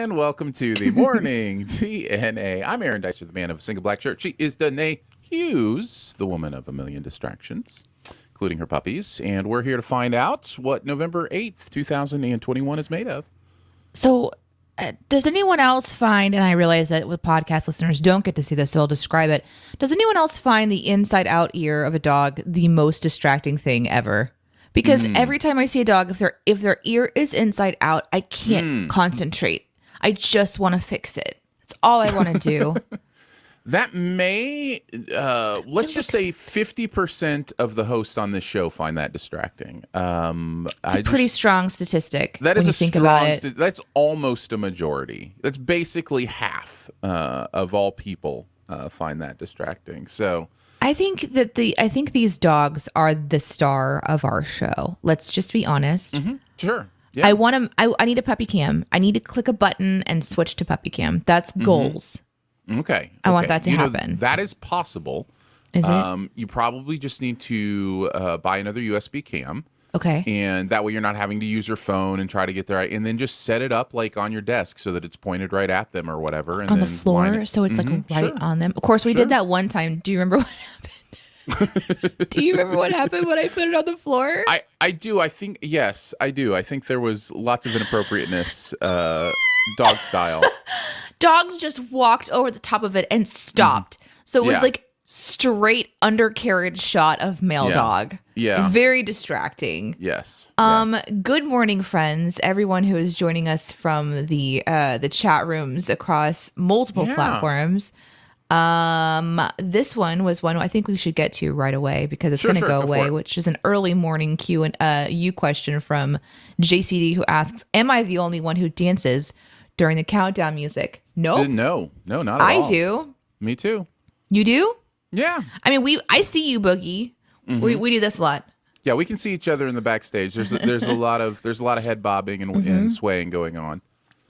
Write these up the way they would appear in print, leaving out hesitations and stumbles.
and welcome to the Morning DNA. I'm Aaron Dicer, the man of a single black shirt. She is Danae Hughes, the woman of a million distractions, including her puppies. And we're here to find out what November 8th, 2021 is made of. So does anyone else find, and I realize that with podcast listeners don't get to see this, so I'll describe it. Does anyone else find the inside out ear of a dog the most distracting thing ever? Because every time I see a dog, if their ear is inside out, I can't concentrate. I just want to fix it. That's all I want to do. That may, let's just say 50% of the hosts on this show find that distracting. It's a pretty strong statistic that when is you think about it. That's almost a majority. That's basically half of all people find that distracting. So I think these dogs are the star of our show. Let's just be honest. Mm-hmm. Sure. Yeah. I need a puppy cam. I need to click a button and switch to puppy cam. That's goals. Okay. I want that to happen. That is possible. Is it? You probably just need to buy another USB cam. Okay. And that way you're not having to use your phone and try to get there. And then just set it up like on your desk so that it's pointed right at them or whatever. And on then the floor, so it's like right on them. Of course, we did that one time. Do you remember what happened? Do you remember what happened when I put it on the floor? I do. I think, yes, I do. I think there was lots of inappropriateness, dog style. Dogs just walked over the top of it and stopped. So it was like straight undercarriage shot of male dog. Yeah. Very distracting. Yes. Good morning, friends. Everyone who is joining us from the chat rooms across multiple platforms. This one was one I think we should get to right away because it's going to go away, which is an early morning Q&A question from JCD who asks, "Am I the only one who dances during the countdown music?" Nope. No, not at all. I do. Me too. You do? Yeah. I mean, I see you, Boogie. We do this a lot. Yeah, we can see each other in the backstage. There's a lot of head bobbing and swaying going on.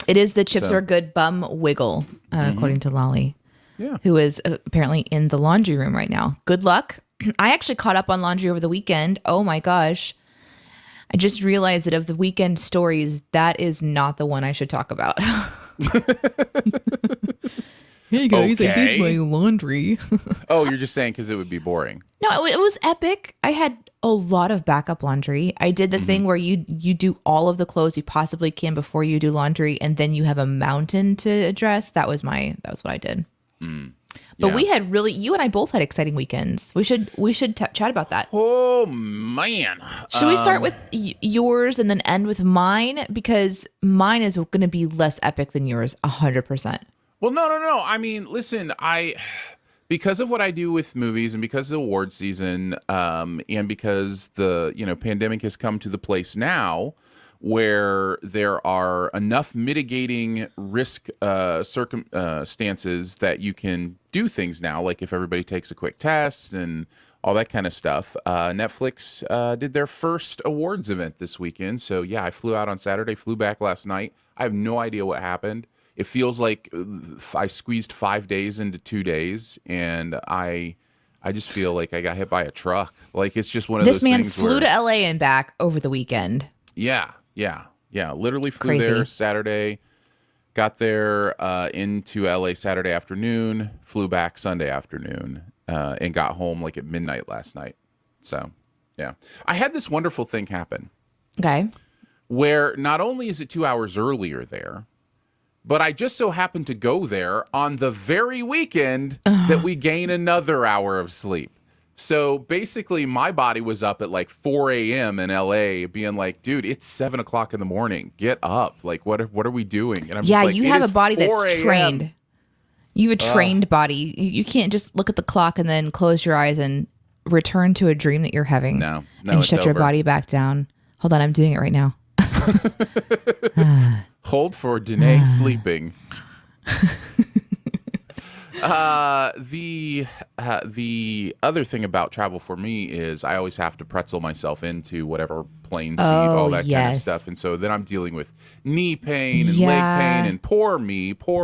It is the chips are good bum wiggle, according to Lolly. Yeah. Who is apparently in the laundry room right now. Good luck. I actually caught up on laundry over the weekend. Oh my gosh. I just realized that of the weekend stories, that is not the one I should talk about. Hey guys, I did my laundry. Oh, you're just saying because it would be boring. No, it was epic. I had a lot of backup laundry. I did the thing where you do all of the clothes you possibly can before you do laundry, and then you have a mountain to address. That was what I did. But we had you and I both had exciting weekends. We should chat about that. Oh man. Should we start with yours and then end with mine? Because mine is going to be less epic than yours, 100%. Well, no. I mean, listen, because of what I do with movies and because of the award season, and because the pandemic has come to the place now where there are enough mitigating risk circumstances that you can do things now, like if everybody takes a quick test and all that kind of stuff. Netflix did their first awards event this weekend. So yeah, I flew out on Saturday, flew back last night. I have no idea what happened. It feels like I squeezed 5 days into 2 days, and I just feel like I got hit by a truck. Like it's just one of those things. This man flew to LA and back over the weekend. Yeah. Literally flew there Saturday, got there into LA Saturday afternoon, flew back Sunday afternoon, and got home like at midnight last night. So, yeah. I had this wonderful thing happen. Okay. Where not only is it 2 hours earlier there, but I just so happened to go there on the very weekend that we gain another hour of sleep. So basically, my body was up at like 4 a.m. in LA, being like, "Dude, it's 7 o'clock in the morning. Get up! Like, what are we doing?" And I'm just like, you have a body that's trained. You have a trained body. You can't just look at the clock and then close your eyes and return to a dream that you're having. No, and shut your body back down. Hold on, I'm doing it right now. Hold for Danae sleeping. The other thing about travel for me is I always have to pretzel myself into whatever plane seat, all that kind of stuff. And so then I'm dealing with knee pain and leg pain and poor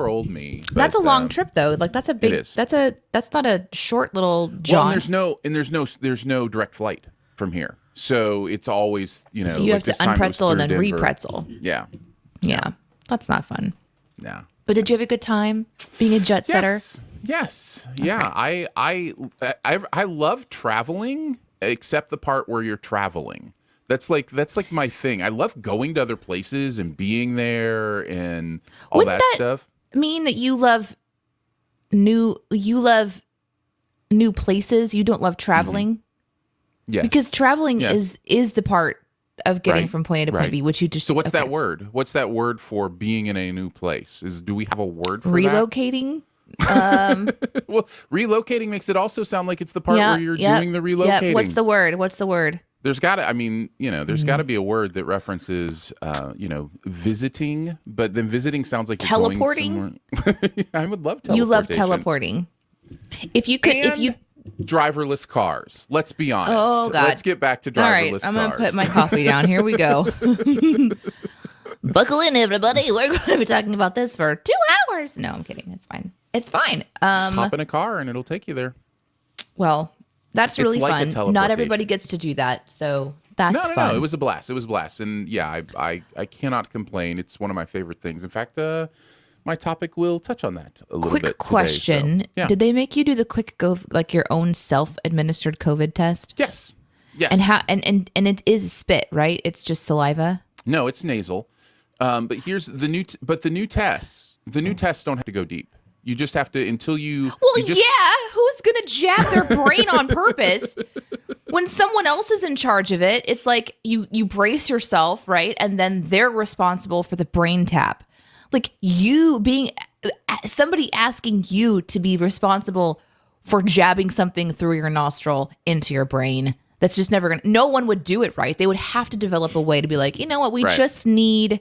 old me. But, that's a long trip though. Like that's a big, that's not a short little jaunt. Well, there's no direct flight from here. So it's always, you have to unpretzel and then repretzel. Yeah. Yeah. That's not fun. Yeah. But did you have a good time being a jet setter? Yes. Yeah. I love traveling, except the part where you're traveling. That's like my thing. I love going to other places and being there and all Wouldn't that that stuff. mean that you love new places? You don't love traveling? Yes. Because traveling is the part of getting from point A to point B, which you just... So what's that word? What's that word for being in a new place? Do we have a word for relocating? that? Well, relocating makes it also sound like it's the part where you're doing the relocating. Yeah. What's the word? There's got to, there's got to be a word that references, visiting, but then visiting sounds like teleporting. You're going somewhere. I would love teleportation. You love teleporting. If you could, driverless cars. Let's be honest. Oh, God. Let's get back to driverless cars. All right, I'm going to put my coffee down. Here we go. Buckle in, everybody. We're going to be talking about this for 2 hours. No, I'm kidding. It's fine. It's fine. Just hop in a car and it'll take you there. Well, that's really like fun. Not everybody gets to do that, so that's fun. No, it was a blast. It was a blast. And yeah, I cannot complain. It's one of my favorite things. In fact, my topic will touch on that a little bit today. Quick question. So, did they make you do the quick like your own self-administered COVID test? Yes. And how and it is spit, right? It's just saliva? No, it's nasal. But here's the new the new tests. The new tests don't have to go deep. You just have to until you who's gonna jab their brain on purpose when someone else is in charge of it? It's like you brace yourself, right? And then they're responsible for the brain tap. Like somebody asking you to be responsible for jabbing something through your nostril into your brain. That's just never gonna, no one would do it, right? They would have to develop a way to be like, you know what? We just need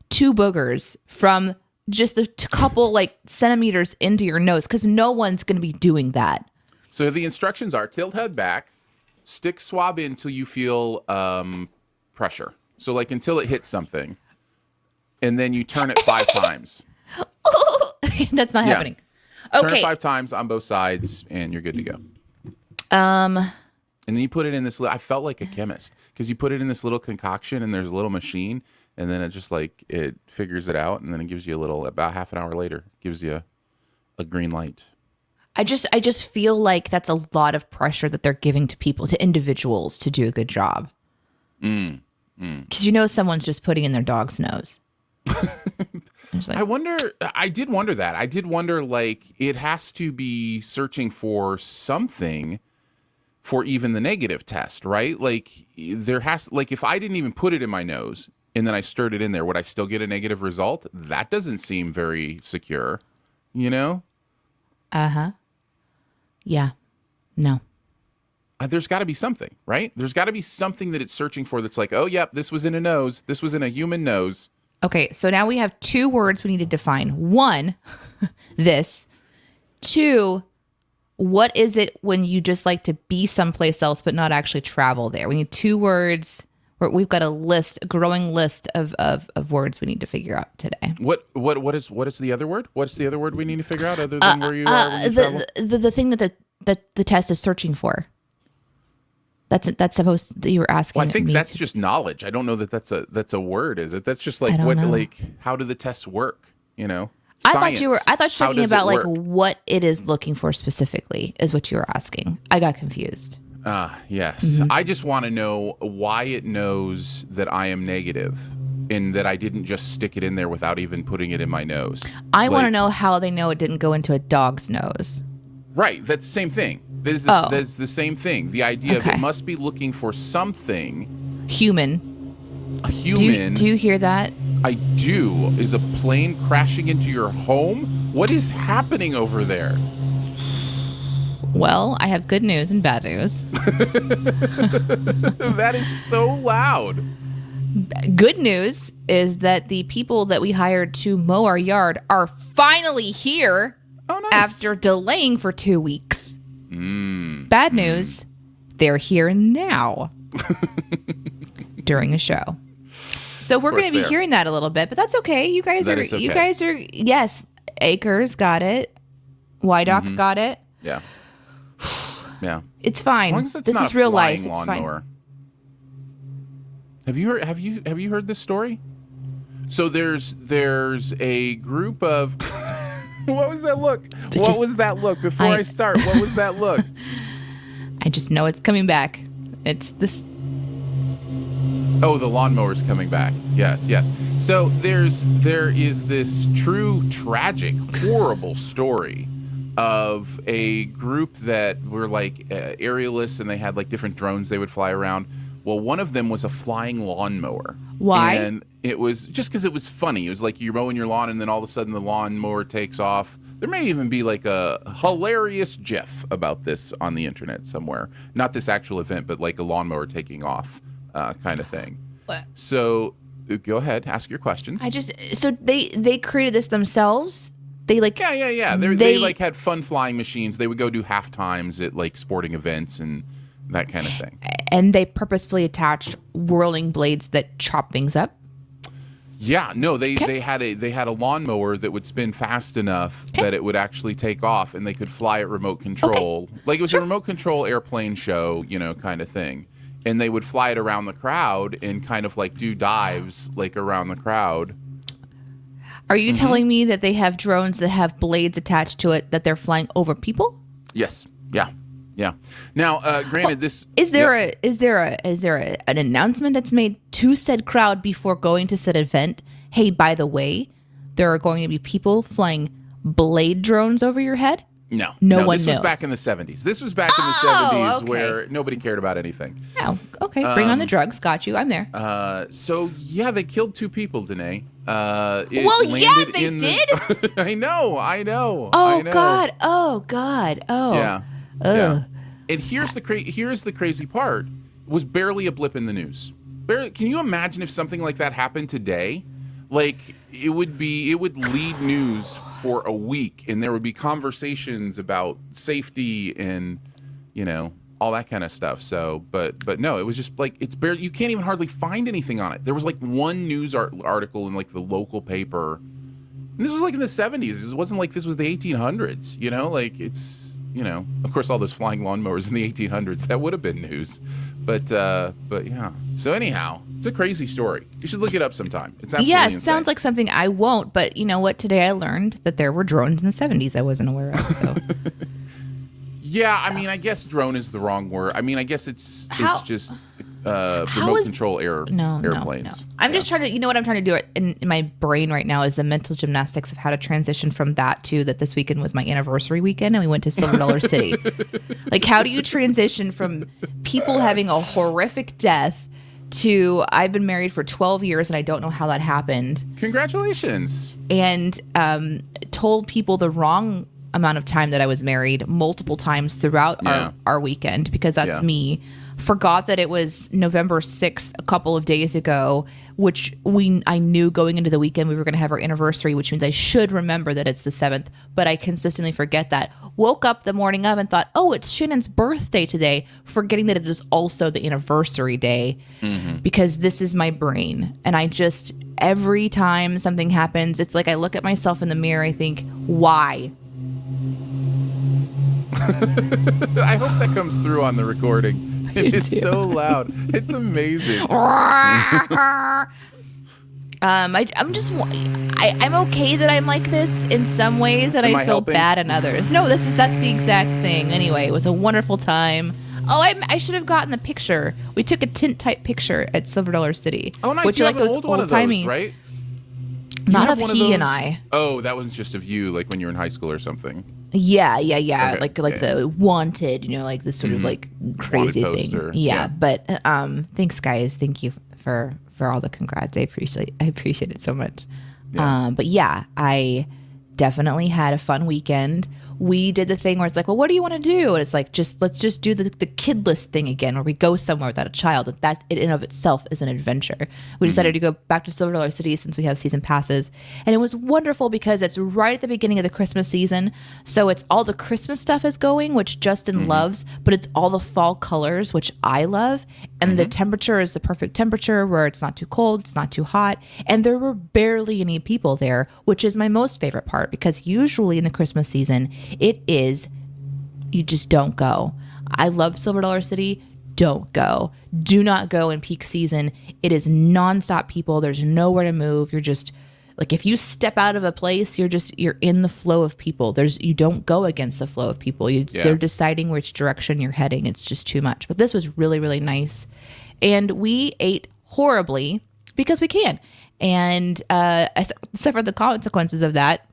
2 boogers from just a couple like centimeters into your nose, because no one's going to be doing that. So the instructions are tilt head back, stick swab in until you feel pressure. So like until it hits something, and then you turn it 5 times. That's not happening. Okay. Turn it 5 times on both sides, and you're good to go. And then you put it in this. I felt like a chemist because you put it in this little concoction, and there's a little machine, and then it just like it figures it out, and then it gives you a little. About half an hour later, gives you a green light. I just feel like that's a lot of pressure that they're giving to people, to individuals, to do a good job. Because you know someone's just putting in their dog's nose. Like, I did wonder that. I did wonder, like, it has to be searching for something for even the negative test, right? Like if I didn't even put it in my nose and then I stirred it in there, would I still get a negative result? That doesn't seem very secure, you know? Uh-huh. Yeah. No. There's got to be something, right? There's got to be something that it's searching for that's like, oh, yep, this was in a nose. This was in a human nose. Okay, so now we have 2 words we need to define. 1, this. 2, what is it when you just like to be someplace else but not actually travel there? We need 2 words. We've got a growing list of words we need to figure out today. What is the other word? What's the other word we need to figure out other than where you are when you travel? The thing that the test is searching for. That's supposed that you were asking. Well, I think that's just knowledge. I don't know that that's a word, is it? That's just like how do the tests work? You know, science. I thought you were talking about like what it is looking for specifically is what you were asking. I got confused. Yes. Mm-hmm. I just want to know why it knows that I am negative and that I didn't just stick it in there without even putting it in my nose. I want to know how they know it didn't go into a dog's nose. Right. That's the same thing. There's the same thing. The idea of it must be looking for something. Human. A human. Do you hear that? I do. Is a plane crashing into your home? What is happening over there? Well, I have good news and bad news. That is so loud. Good news is that the people that we hired to mow our yard are finally here. Oh, nice. After delaying for 2 weeks. Bad news, they're here now during a show. So we're going to be hearing that a little bit, but that's okay. You guys are, yes, Acres got it. YDoc got it. Yeah. Yeah. It's fine. As long as it's this is real life. It's fine. Have you heard this story? So there's a group of what was that look? What was that look? Before I start, what was that look? I just know it's coming back. It's this. Oh, the lawnmower's coming back. Yes. So there is this true, tragic, horrible story of a group that were like aerialists, and they had like different drones they would fly around. Well, one of them was a flying lawnmower. Why? And it was just because it was funny. It was like you're mowing your lawn, and then all of a sudden the lawnmower takes off. There may even be like a hilarious GIF about this on the internet somewhere. Not this actual event, but like a lawnmower taking off kind of thing. What? So go ahead, ask your questions. So they created this themselves. They like Yeah. They like had fun flying machines. They would go do half times at like sporting events and that kind of thing. And they purposefully attached whirling blades that chop things up. Yeah, no, they had a lawnmower that would spin fast enough that it would actually take off, and they could fly at remote control. Like it was a remote control airplane show, kind of thing. And they would fly it around the crowd and kind of like do dives like around the crowd. Are you telling me that they have drones that have blades attached to it that they're flying over people? Yes. Yeah. Now, granted, this is there an announcement that's made to said crowd before going to said event? Hey, by the way, there are going to be people flying blade drones over your head. No, one this knows. was back in the 70s. This was back in the 70s okay. where nobody cared about anything. Oh, okay. Bring on the drugs. Got you. I'm there. So yeah, they killed 2 people, Danae. They did. I know. Oh God. Oh. Yeah. Ugh. Yeah. And here's the crazy part. It was barely a blip in the news. Can you imagine if something like that happened today? Like it would lead news for a week, and there would be conversations about safety and all that kind of stuff. So, but no, it was just like it's barely. You can't even hardly find anything on it. There was like one news article in like the local paper. And this was like in the 70s. It wasn't like this was the 1800s. Like it's. Of course, all those flying lawnmowers in the 1800s, that would have been news. But yeah. So anyhow, it's a crazy story. You should look it up sometime. It's absolutely insane. Sounds like something I won't. But you know what? Today I learned that there were drones in the 70s I wasn't aware of. So. Yeah, I mean, I guess drone is the wrong word. I mean, I guess it's just remote control airplanes. No. I'm just trying to, what I'm trying to do in my brain right now is the mental gymnastics of how to transition from that to that this weekend was my anniversary weekend and we went to Silver Dollar City. Like, how do you transition from people having a horrific death to I've been married for 12 years and I don't know how that happened. Congratulations. And told people the wrong amount of time that I was married multiple times throughout our weekend because that's me. Forgot that it was November 6th a couple of days ago, which I knew going into the weekend we were going to have our anniversary, which means I should remember that it's the 7th, but I consistently forget that. Woke up the morning of and thought, oh, it's Shannon's birthday today, forgetting that it is also the anniversary day because this is my brain. And I just, every time something happens, it's like I look at myself in the mirror, I think, why? I hope that comes through on the recording. It is so loud. It's amazing. I'm okay that I'm like this in some ways, and I feel helping? bad in others. No, that's the exact thing. Anyway, it was a wonderful time. Oh, I should have gotten the picture. We took a tint type picture at Silver Dollar City. Oh, nice. Which you like have an those old one of those, right? Not of he and I. Oh, that was just of you, like when you were in high school or something. Yeah. Okay, like the wanted, like this sort of like crazy thing. Yeah. But thanks, guys. Thank you for all the congrats. I appreciate it so much. Yeah. But yeah, I definitely had a fun weekend. We did the thing where it's like, well, what do you want to do? And it's like, let's just do the kid list thing again, where we go somewhere without a child. That in and of itself is an adventure. We decided to go back to Silver Dollar City since we have season passes. And it was wonderful because it's right at the beginning of the Christmas season. So it's all the Christmas stuff is going, which Justin loves, but it's all the fall colors, which I love. And the temperature is the perfect temperature where it's not too cold, it's not too hot. And there were barely any people there, which is my most favorite part because usually in the Christmas season, it is, you just don't go. I love Silver Dollar City. don't go. Do not go in peak season. It is nonstop people. There's nowhere to move. You're just like, if you step out of a place, you're in the flow of people. You don't go against the flow of people. They're deciding which direction you're heading. It's just too much. But this was really, really nice. And we ate horribly because we can. And I suffered the consequences of that.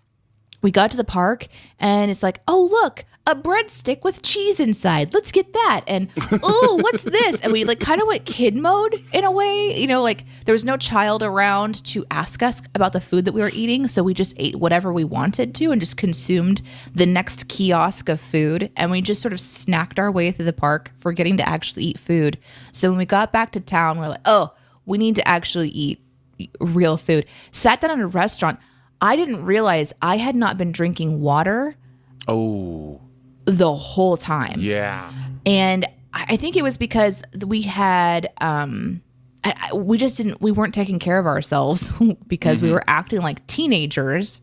We got to the park and it's like, oh, look, a breadstick with cheese inside. Let's get that. And, oh, what's this? And we like kind of went kid mode in a way, like there was no child around to ask us about the food that we were eating. So we just ate whatever we wanted to and just consumed the next kiosk of food. And we just sort of snacked our way through the park, forgetting to actually eat food. So when we got back to town, we're like, oh, we need to actually eat real food. Sat down at a restaurant. I didn't realize I had not been drinking water the whole time. Yeah. And I think it was because we had, we weren't taking care of ourselves because we were acting like teenagers.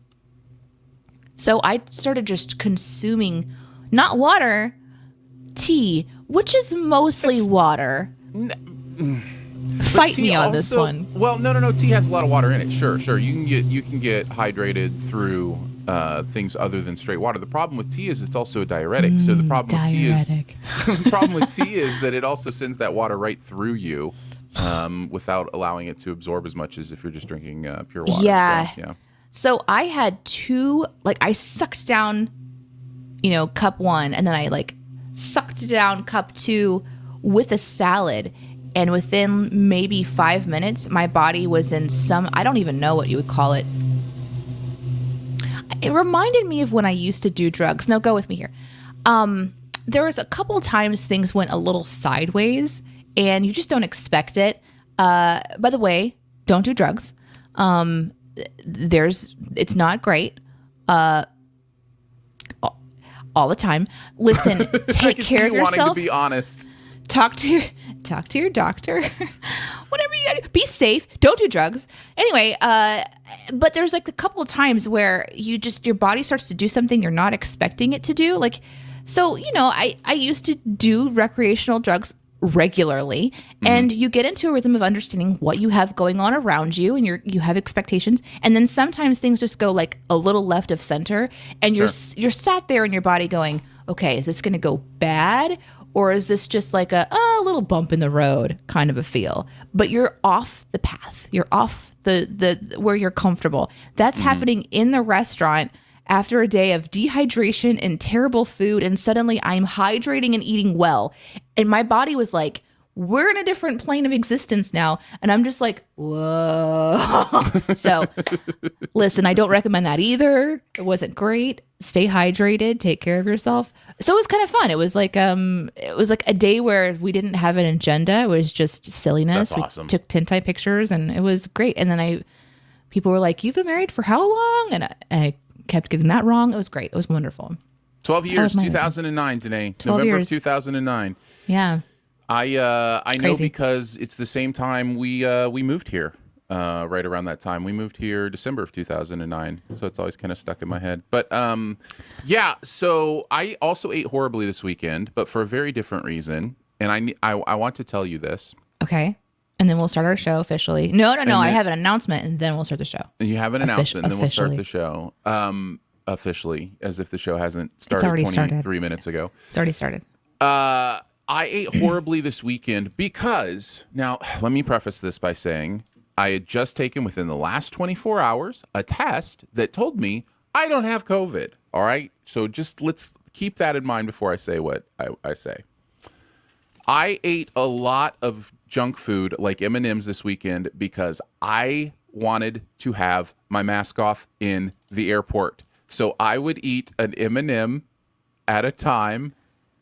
So I started just consuming not water, tea, which is mostly water. Fight me on this one. Well, no. Tea has a lot of water in it. Sure. You can get hydrated through things other than straight water. The problem with tea is it's also a diuretic. So the problem with tea is that it also sends that water right through you without allowing it to absorb as much as if you're just drinking pure water. Yeah. So I had I sucked down, cup 1, and then I sucked down cup 2 with a salad. And within maybe 5 minutes, my body was in I don't even know what you would call it. It reminded me of when I used to do drugs. Now, go with me here. There was a couple times things went a little sideways, and you just don't expect it. By the way, don't do drugs. It's not great. All the time. Listen, take care of yourself. Wanting to be honest. Talk to your doctor. Whatever you gotta do. Be safe. Don't do drugs. Anyway, but there's a couple of times where your body starts to do something you're not expecting it to do. I used to do recreational drugs regularly, and you get into a rhythm of understanding what you have going on around you, and you have expectations, and then sometimes things just go a little left of center, and you're sat there in your body going, okay, is this going to go bad? Or is this just a little bump in the road kind of a feel? But you're off the path. You're off the where you're comfortable. That's happening in the restaurant after a day of dehydration and terrible food. And suddenly I'm hydrating and eating well. And my body was like, we're in a different plane of existence now. And I'm just like, whoa. So listen, I don't recommend that either. It wasn't great. Stay hydrated, take care of yourself. So it was kind of fun. It was a day where we didn't have an agenda. It was just silliness. That's awesome. We took tintype pictures and it was great. And then people were like, you've been married for how long? And I kept getting that wrong. It was great. It was wonderful. 12 years, 2009, Danae. November of 2009. Yeah. I know because it's the same time we moved here, right around that time. We moved here December of 2009, so it's always kind of stuck in my head. But so I also ate horribly this weekend, but for a very different reason. And I want to tell you this. Okay. And then we'll start our show officially. No. I have an announcement, and then we'll start the show. You have an announcement, and then we'll start the show. Officially, as if the show hasn't started 23 minutes ago. It's already started. I ate horribly this weekend because, now, let me preface this by saying I had just taken within the last 24 hours a test that told me I don't have COVID. All right? So just let's keep that in mind before I say what I say. I ate a lot of junk food like M&Ms this weekend because I wanted to have my mask off in the airport. So I would eat an M&M at a time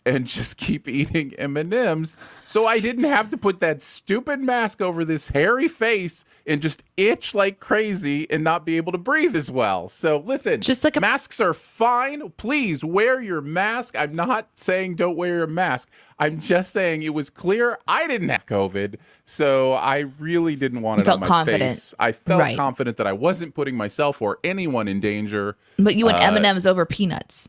and just keep eating M&Ms so I didn't have to put that stupid mask over this hairy face and just itch like crazy and not be able to breathe as well. So listen, masks are fine. Please wear your mask. I'm not saying don't wear your mask. I'm just saying it was clear I didn't have COVID, so I really didn't want it on my face. I felt confident that I wasn't putting myself or anyone in danger. But you went M&Ms over peanuts.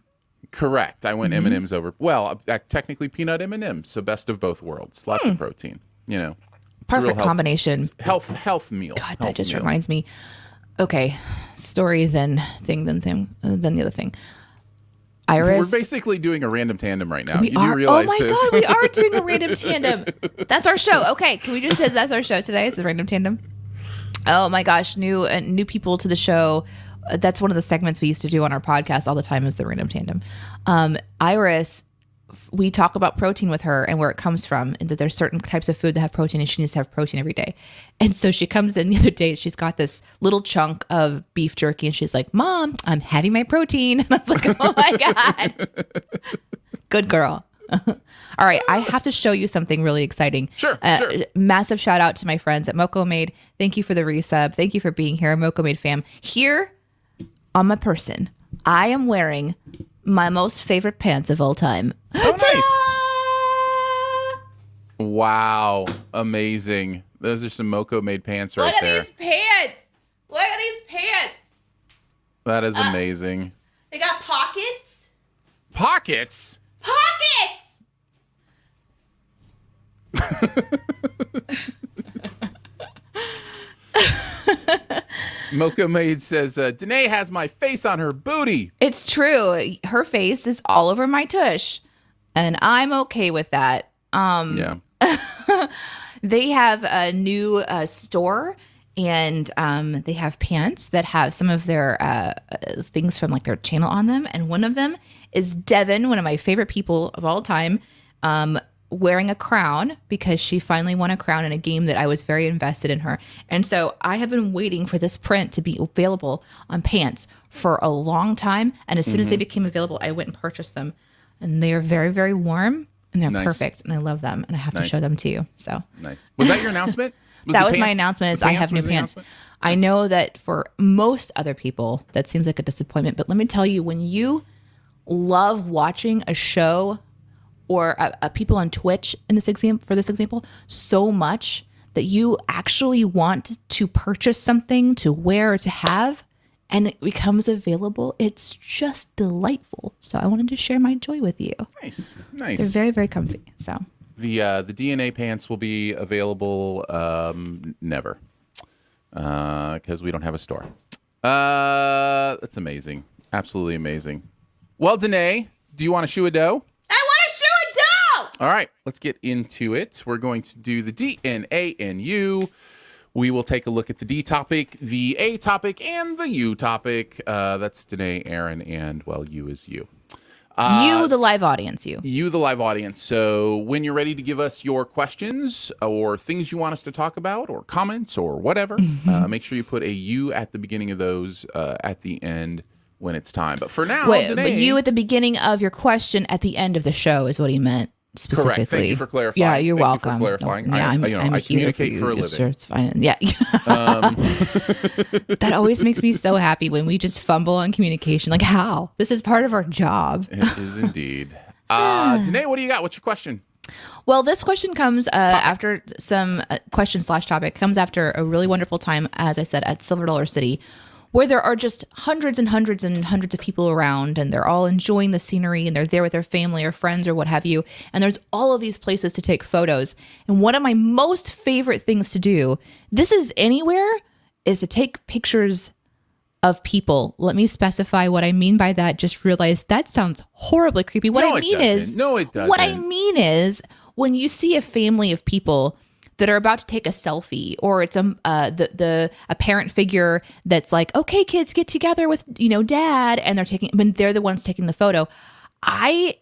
Correct. I went M&Ms over. Well, technically peanut M&Ms, so best of both worlds. Lots of protein. You know, it's a real Perfect combination. Health meal. God, health that just meal. reminds me. Okay, story then the other thing. Iris, We're basically doing a random tandem right now. we You are. do realize oh my this? God, we are doing a random tandem. That's our show. Okay, can we just say that's our show today? It's the random tandem. Oh my gosh, new people to the show. That's one of the segments we used to do on our podcast all the time is the random tandem. Iris, we talk about protein with her and where it comes from, and that there's certain types of food that have protein, and she needs to have protein every day. And so she comes in the other day, she's got this little chunk of beef jerky, and she's like, "Mom, I'm having my protein." And I was like, "Oh my God, good girl." All right, I have to show you something really exciting. Sure. Massive shout out to my friends at Moco Made. Thank you for the resub. Thank you for being here, Moco Made fam. Here on my person, I am wearing my most favorite pants of all time. Oh, nice. Wow. Amazing. Those are some Moco Made pants right there. Look at these pants. Look at these pants. That is amazing. They got pockets. Pockets? Mocha Maid says, Danae has my face on her booty. It's true. Her face is all over my tush. And I'm okay with that. Yeah. They have a new store, and they have pants that have some of their things from like their channel on them. And one of them is Devin, one of my favorite people of all time, wearing a crown because she finally won a crown in a game that I was very invested in her. And so I have been waiting for this print to be available on pants for a long time. And as soon as they became available, I went and purchased them. And they are very, very warm, and they're perfect. And I love them. And I have to show them to you. So nice. Was that your announcement? That was my announcement is I have new pants. I know that for most other people, that seems like a disappointment. But let me tell you, when you love watching a show or people on Twitch in this example so much that you actually want to purchase something to wear or to have, and it becomes available, it's just delightful. So I wanted to share my joy with you. Nice. They're very, very comfy. So the DNA pants will be available never because we don't have a store. That's amazing. Absolutely amazing. Well, Danae, do you want to shoe a dough? All right, let's get into it. We're going to do the DNA and U. We will take a look at the D topic, the A topic, and the U topic. That's Danae, Aaron, and, well, you is you. You, the live audience, you. You, the live audience. So when you're ready to give us your questions or things you want us to talk about or comments or whatever, make sure you put a U at the beginning of those at the end when it's time. But for now, Wait, Danae, but you at the beginning of your question at the end of the show is what he meant. Specifically. Correct. Thank you for clarifying. Yeah, you're Thank welcome. You for clarifying. No, yeah, I communicate for a living. Sure, it's fine. Yeah. That always makes me so happy when we just fumble on communication. Like, how? This is part of our job. It is indeed. Danae, what do you got? What's your question? Well, this question comes after some question/topic comes after a really wonderful time, as I said, at Silver Dollar City, where there are just hundreds and hundreds and hundreds of people around, and they're all enjoying the scenery, and they're there with their family or friends or what have you. And there's all of these places to take photos. And one of my most favorite things to do, this is anywhere, is to take pictures of people. Let me specify what I mean by that. Just realized that sounds horribly creepy. What I mean is, no, it doesn't. What I mean is, when you see a family of people that are about to take a selfie, or it's a parent figure that's like, okay, kids, get together with dad, and they're the ones taking the photo. I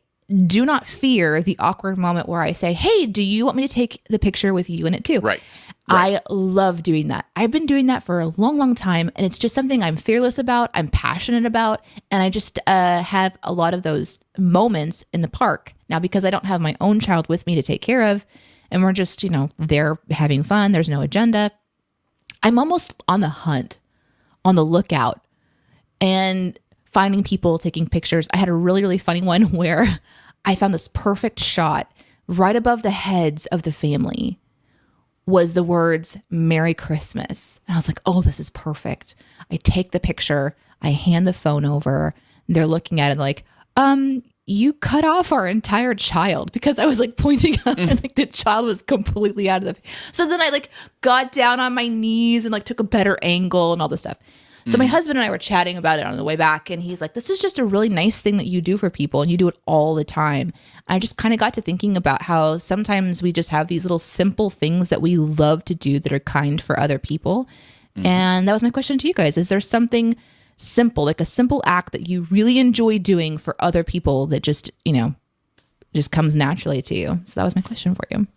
do not fear the awkward moment where I say, hey, do you want me to take the picture with you in it too? Right. I love doing that. I've been doing that for a long, long time, and it's just something I'm fearless about, I'm passionate about, and I just have a lot of those moments in the park. Now, because I don't have my own child with me to take care of, and we're just, there having fun, there's no agenda, I'm almost on the hunt, on the lookout, and finding people taking pictures. I had a really, really funny one where I found this perfect shot right above the heads of the family was the words Merry Christmas. And I was like, oh, this is perfect. I take the picture, I hand the phone over, they're looking at it like, You cut off our entire child, because I was like pointing out and like the child was completely out of the. So then I like got down on my knees and like took a better angle and all this stuff. So my husband and I were chatting about it on the way back, and he's like, this is just a really nice thing that you do for people, and you do it all the time. I just kind of got to thinking about how sometimes we just have these little simple things that we love to do that are kind for other people. And that was my question to you guys. Is there something simple, like a simple act that you really enjoy doing for other people that just, just comes naturally to you? So that was my question for you.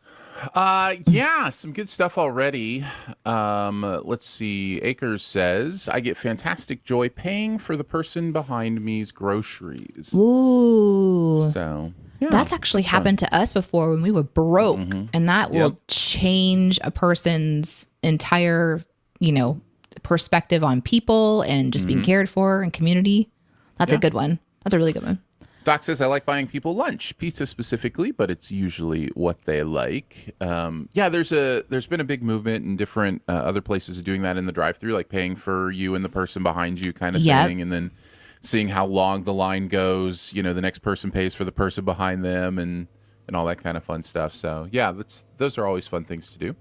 Yeah, some good stuff already. Let's see. Akers says, I get fantastic joy paying for the person behind me's groceries. Ooh. So yeah, that's actually happened to us before when we were broke, and that will change a person's entire, perspective on people and just being cared for and community. That's a good one. That's a really good one. Doc says, I like buying people lunch, pizza specifically, but it's usually what they like. There's been a big movement in different other places of doing that in the drive-thru, like paying for you and the person behind you kind of thing, and then seeing how long the line goes. The next person pays for the person behind them, and all that kind of fun stuff. So yeah, those are always fun things to do.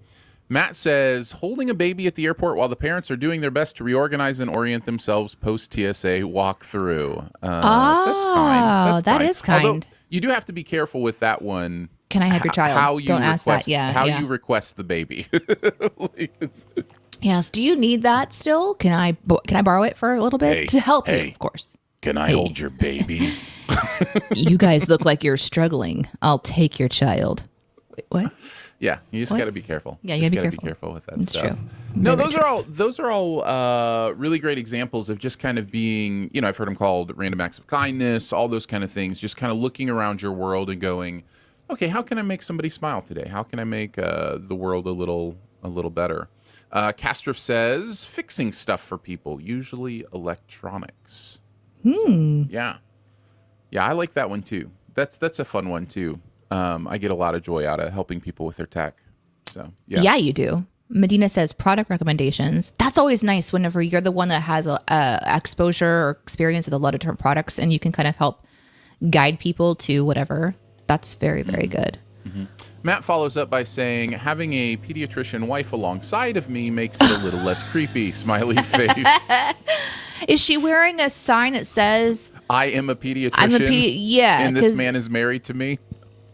Matt says, holding a baby at the airport while the parents are doing their best to reorganize and orient themselves post-TSA walkthrough. That's kind. That is kind. Although, you do have to be careful with that one. Can I have your child? How you Don't request, ask that. Yeah. How you request the baby. Yes. Do you need that still? Can I borrow it for a little bit to help you? Of course. Can I hold your baby? You guys look like you're struggling. I'll take your child. Wait, what? Yeah, you just got to be careful. Yeah, you got to be careful with that That's stuff. True. No, those are all really great examples of just kind of being, I've heard them called random acts of kindness, all those kind of things, just kind of looking around your world and going, okay, how can I make somebody smile today? How can I make the world a little better? Castrif says, fixing stuff for people, usually electronics. So, yeah, I like that one too. That's a fun one too. I get a lot of joy out of helping people with their tech. So yeah, you do. Medina says product recommendations. That's always nice whenever you're the one that has a exposure or experience with a lot of different products, and you can kind of help guide people to whatever. That's very, very good. Matt follows up by saying, having a pediatrician wife alongside of me makes it a little less creepy. Smiley face. Is she wearing a sign that says, I am a pediatrician? Yeah. And this man is married to me?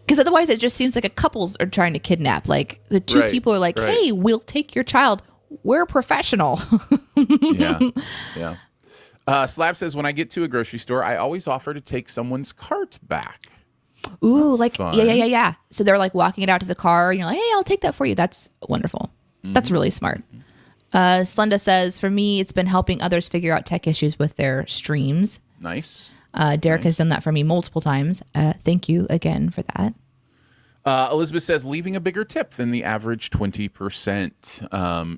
Because otherwise it just seems like a couples are trying to kidnap. Like the two people are like, hey, we'll take your child. We're professional. Yeah. Slab says, when I get to a grocery store, I always offer to take someone's cart back. Ooh, That's like, fun. yeah. So they're like walking it out to the car and you're like, hey, I'll take that for you. That's wonderful. That's really smart. Slenda says, for me, it's been helping others figure out tech issues with their streams. Nice. Derek has done that for me multiple times. Thank you again for that. Elizabeth says, leaving a bigger tip than the average 20%.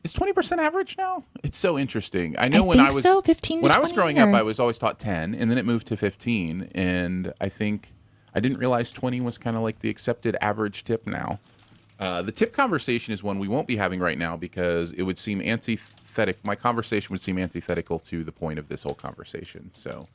Is 20% average now? It's so interesting. I know when I was 15 when I was growing up, I was always taught 10, and then it moved to 15, and I think I didn't realize 20 was kind of like the accepted average tip now. The tip conversation is one we won't be having right now because it would seem antithetical. My conversation would seem antithetical to the point of this whole conversation. So,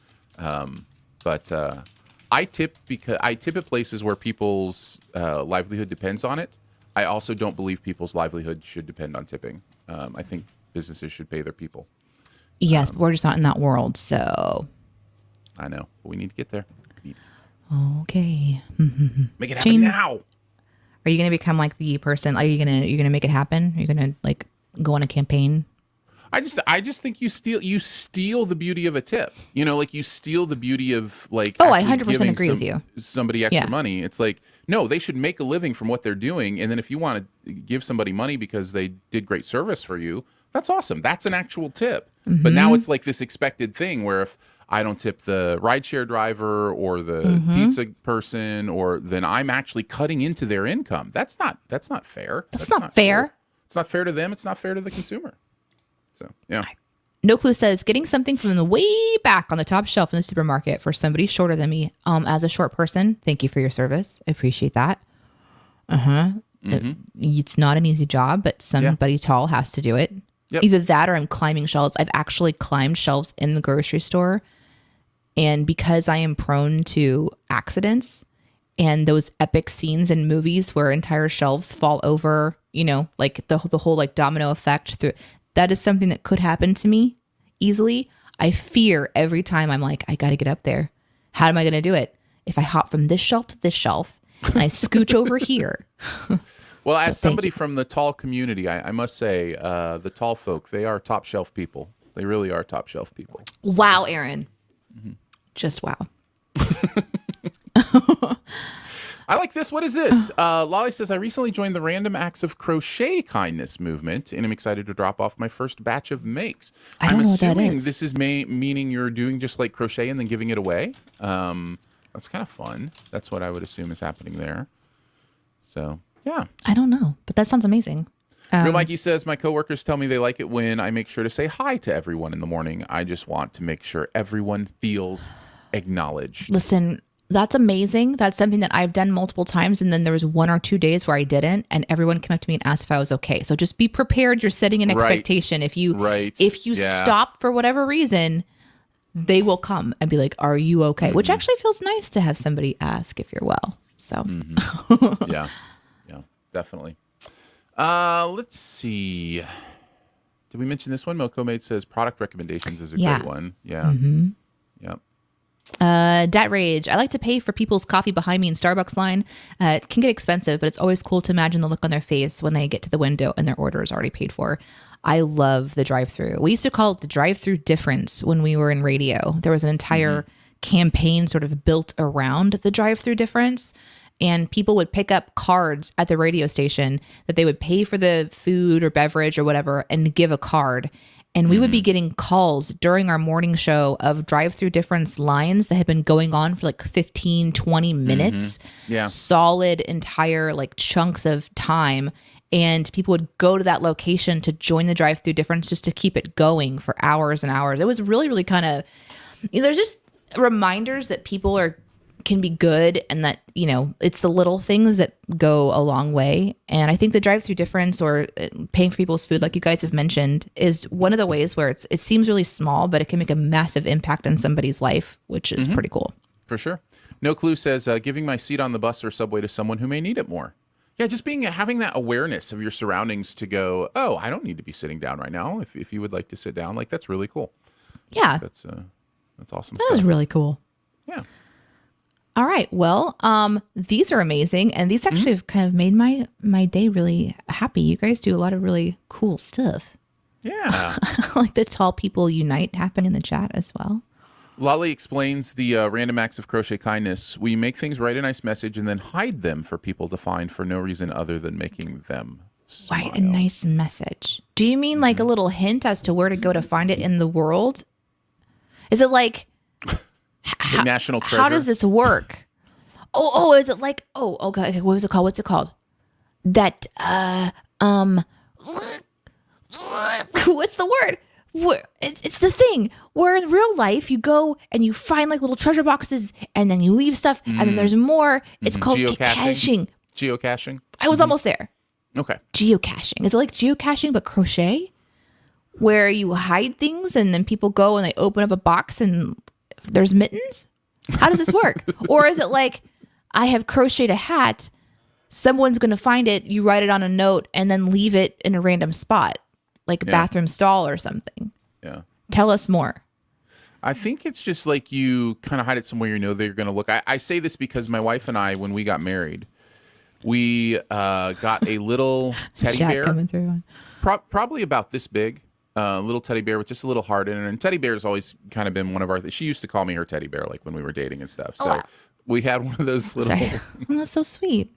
I tip at places where people's livelihood depends on it. I also don't believe people's livelihood should depend on tipping. I think businesses should pay their people. Yes, but we're just not in that world, so. I know, but we need to get there. Okay. Make it happen now. Are you going to become like the person? Are you going to make it happen? Are you going to like go on a campaign? I just think you steal the beauty of a tip. Like you steal the beauty of like. Oh, I 100% agree with you. Somebody extra money. It's like, no, they should make a living from what they're doing, and then if you want to give somebody money because they did great service for you, that's awesome. That's an actual tip. But now it's like this expected thing where if I don't tip the rideshare driver or the pizza person, or then I'm actually cutting into their income. That's not fair. That's not fair. Cool. It's not fair to them. It's not fair to the consumer. So, yeah. No Clue says, getting something from the way back on the top shelf in the supermarket for somebody shorter than me. As a short person, thank you for your service. I appreciate that. It's not an easy job, but somebody tall has to do it. Yep. Either that or I'm climbing shelves. I've actually climbed shelves in the grocery store And because I am prone to accidents and those epic scenes in movies where entire shelves fall over, you know, like the whole like domino effect through, that is something that could happen to me easily. I fear every time I'm like, I got to get up there. How am I going to do it? If I hop from this shelf to this shelf and I scooch over here. Well, as somebody from the tall community, I must say, the tall folk, they are top shelf people. They really are top shelf people. Wow, Aaron. Just wow. I like this. What is this? Lolly says, I recently joined the Random Acts of Crochet Kindness movement, and I'm excited to drop off my first batch of makes. I'm assuming this is meaning you're doing just like crochet and then giving it away. That's kind of fun. That's what I would assume is happening there. So, yeah. I don't know, but that sounds amazing. Real Mikey says, my coworkers tell me they like it when I make sure to say hi to everyone in the morning. I just want to make sure everyone feels acknowledged. Listen, that's amazing. That's something that I've done multiple times. And then there was 1 or 2 days where I didn't, and everyone came up to me and asked if I was okay. So just be prepared. You're setting an expectation. If you stop for whatever reason, they will come and be like, are you okay? Which actually feels nice to have somebody ask if you're well. So Yeah, definitely. Let's see. Did we mention this one? Milko Maid says product recommendations is a great one. Yeah. Yep. Dat Rage. I like to pay for people's coffee behind me in Starbucks line. It can get expensive, but it's always cool to imagine the look on their face when they get to the window and their order is already paid for. I love the drive-through. We used to call it the drive-through difference when we were in radio. There was an entire campaign sort of built around the drive-through difference. And people would pick up cards at the radio station that they would pay for the food or beverage or whatever and give a card. And we would be getting calls during our morning show of drive-through difference lines that had been going on for like 15, 20 minutes. Yeah. Solid entire like chunks of time. And people would go to that location to join the drive-through difference just to keep it going for hours and hours. It was really, really kind of, you know, there's just reminders that people can be good, and that, you know, it's the little things that go a long way. And I think the drive-through difference, or paying for people's food, like you guys have mentioned, is one of the ways where it seems really small, but it can make a massive impact in somebody's life, which is pretty cool. For sure. No Clue says, giving my seat on the bus or subway to someone who may need it more. Yeah, just having that awareness of your surroundings to go, oh, I don't need to be sitting down right now. If you would like to sit down, like, that's really cool. Yeah. That's awesome. That is really cool. Yeah. All right. Well, these are amazing. And these actually have kind of made my day really happy. You guys do a lot of really cool stuff. Yeah. Like the Tall People Unite happen in the chat as well. Lolly explains the random acts of crochet kindness. We make things, write a nice message, and then hide them for people to find for no reason other than making them smile. Write a nice message. Do you mean like a little hint as to where to go to find it in the world? Is it like... National treasure. How does this work? Oh, is it like, okay, what was it called? What's it called? That, what's the word? It's the thing where in real life you go and you find like little treasure boxes and then you leave stuff and then there's more. It's called caching. Geocaching. I was almost there. Okay. Geocaching. Is it like geocaching but crochet? Where you hide things and then people go and they open up a box and there's mittens? How does this work? Or is it like, I have crocheted a hat, someone's going to find it, you write it on a note and then leave it in a random spot, like a bathroom stall or something? Yeah. Tell us more. I think it's just like you kind of hide it somewhere you know they're going to look. I say this because my wife and I, when we got married, we got a little teddy bear. Coming through. Probably about this big. Little teddy bear with just a little heart in it. And teddy bear's always kind of been one of our... She used to call me her teddy bear, like when we were dating and stuff. So we had one of those little... Sorry. Oh, that's so sweet.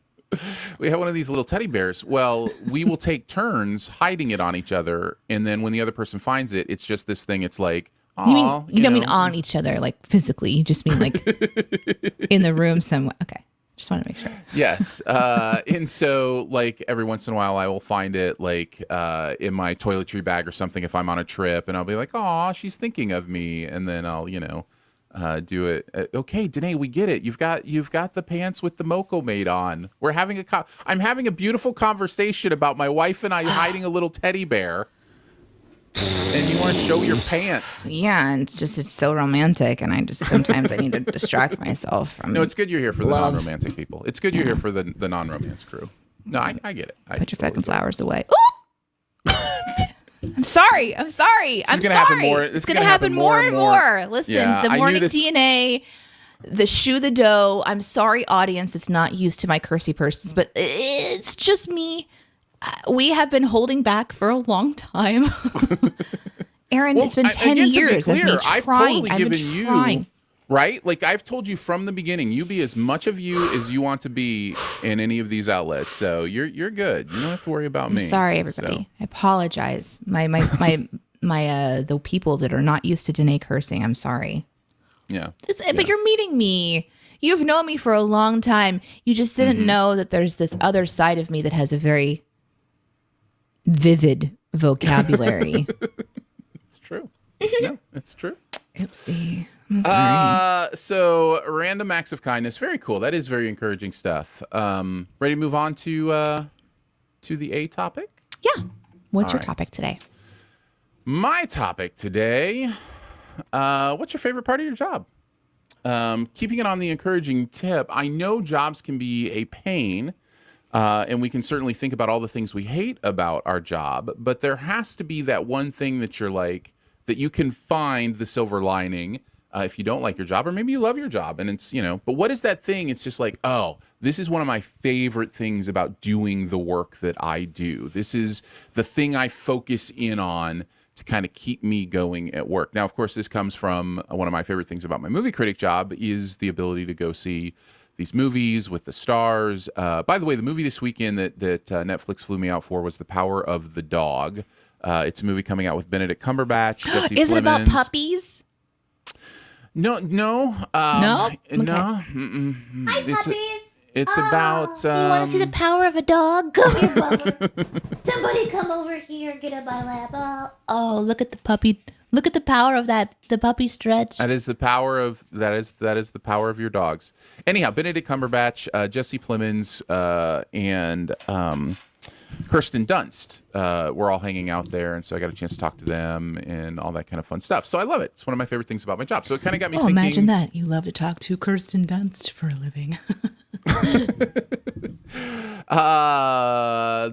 We had one of these little teddy bears. Well, we will take turns hiding it on each other. And then when the other person finds it, it's just this thing. It's like, aw, you don't mean on each other, like physically. You just mean like in the room somewhere. Okay. Just want to make sure. Yes. And so like every once in a while I will find it like in my toiletry bag or something if I'm on a trip, and I'll be like, "Aw, she's thinking of me." And then I'll, do it. Okay, Danae, we get it. You've got the pants with the Moco made on. We're having I'm having a beautiful conversation about my wife and I hiding a little teddy bear. and you want to show your pants. Yeah, and it's so romantic, and sometimes I need to distract myself from. No, it's good you're here for love. the non-romantic people. It's good you're here for the non-romance crew. No, I get it. Put your fucking flowers away. Ooh! I'm sorry. I'm sorry. It's gonna happen more. It's gonna happen more and more. Listen, Yeah, the morning DNA, the shoe the dough. I'm sorry, audience. It's not used to my cursey persons, but it's just me. We have been holding back for a long time. Aaron, it's been 10 years of me trying. I've totally I've given been trying. you, right? Like I've told you from the beginning, you be as much of you as you want to be in any of these outlets. So you're good. You don't have to worry about me. I'm sorry, everybody. So. I apologize. The people that are not used to Danae cursing. I'm sorry. Yeah. But you're meeting me. You've known me for a long time. You just didn't know that there's this other side of me that has a very vivid vocabulary. It's true. No, it's true. Oopsie. So random acts of kindness. Very cool. That is very encouraging stuff. Ready to move on to the A topic? Yeah. What's All your right. topic today? My topic today. What's your favorite part of your job? Keeping it on the encouraging tip. I know jobs can be a pain. And we can certainly think about all the things we hate about our job, but there has to be that one thing that you're like, that you can find the silver lining if you don't like your job, or maybe you love your job and it's, but what is that thing? It's just like, oh, this is one of my favorite things about doing the work that I do. This is the thing I focus in on to kind of keep me going at work. Now, of course, this comes from one of my favorite things about my movie critic job is the ability to go see these movies with the stars. By the way, the movie this weekend that Netflix flew me out for was The Power of the Dog. It's a movie coming out with Benedict Cumberbatch, Jesse Is it about Plemons. puppies? No. No? No. Okay. Hi, puppies. It's about. You want to see the power of a dog? Come here, Bubba. Somebody come over here and get on my lap. Oh, look at the puppy. Look at the power of the puppy stretch. That is the power of the power of your dogs. Anyhow, Benedict Cumberbatch, Jesse Plemons, and Kirsten Dunst were all hanging out there, and so I got a chance to talk to them and all that kind of fun stuff. So I love it. It's one of my favorite things about my job. So it kind of got me thinking. Imagine that. You love to talk to Kirsten Dunst for a living.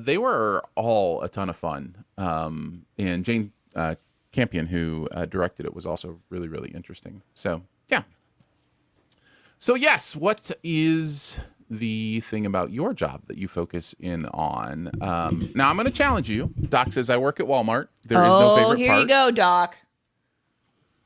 They were all a ton of fun. And Jane Campion, who directed it, was also really, really interesting. So, yeah. So, yes, what is the thing about your job that you focus in on? Now, I'm going to challenge you. Doc says, I work at Walmart. There is no favorite here part. you go, Doc.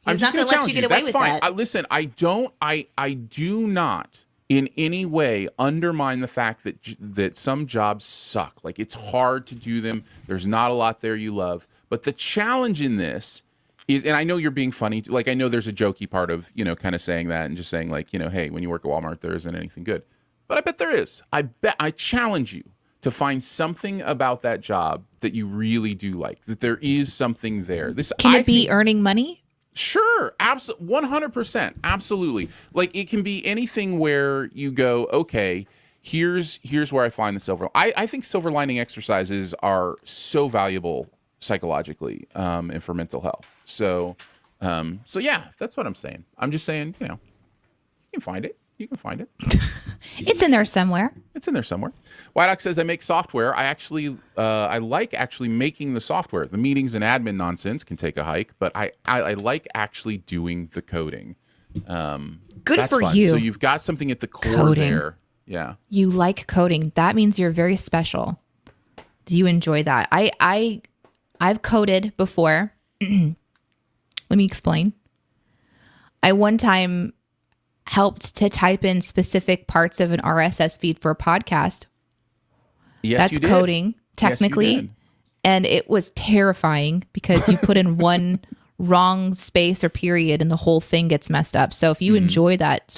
I'm He's just not going to let challenge you get away That's with fine. that. Listen, I do not in any way undermine the fact that some jobs suck. Like, it's hard to do them. There's not a lot there you love. But the challenge in this is, and I know you're being funny, like I know there's a jokey part of, kind of saying that and just saying like, hey, when you work at Walmart, there isn't anything good. But I bet there is. I challenge you to find something about that job that you really do like, that there is something there. Can it be earning money? Sure, absolutely, 100%, absolutely. Like it can be anything where you go, okay, here's where I find the silver. I think silver lining exercises are so valuable psychologically and for mental health. So yeah, that's what I'm saying. I'm just saying, you can find it. You can find it. It's in there somewhere. It's in there somewhere. White Ox says, I make software. I like actually making the software. The meetings and admin nonsense can take a hike, but I like actually doing the coding. Good That's for fun. you. So you've got something at the core Coding. there. Yeah. You like coding. That means you're very special. Do you enjoy that? I've coded before. Let me explain. I one time helped to type in specific parts of an RSS feed for a podcast. Yes, That's you did. coding, technically. Yes, you did. And it was terrifying because you put in one wrong space or period and the whole thing gets messed up. So if you enjoy that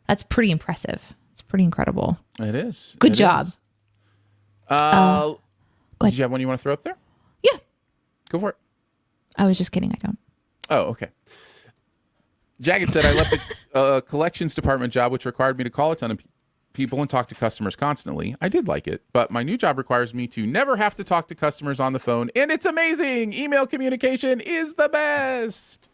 that's pretty impressive. It's pretty incredible. It is. Good It job. is. Go ahead. Did you have one you want to throw up there? Yeah. Go for it. I was just kidding. I don't. Oh, okay. Jagged said, I left a collections department job, which required me to call a ton of people and talk to customers constantly. I did like it, but my new job requires me to never have to talk to customers on the phone, and it's amazing. Email communication is the best.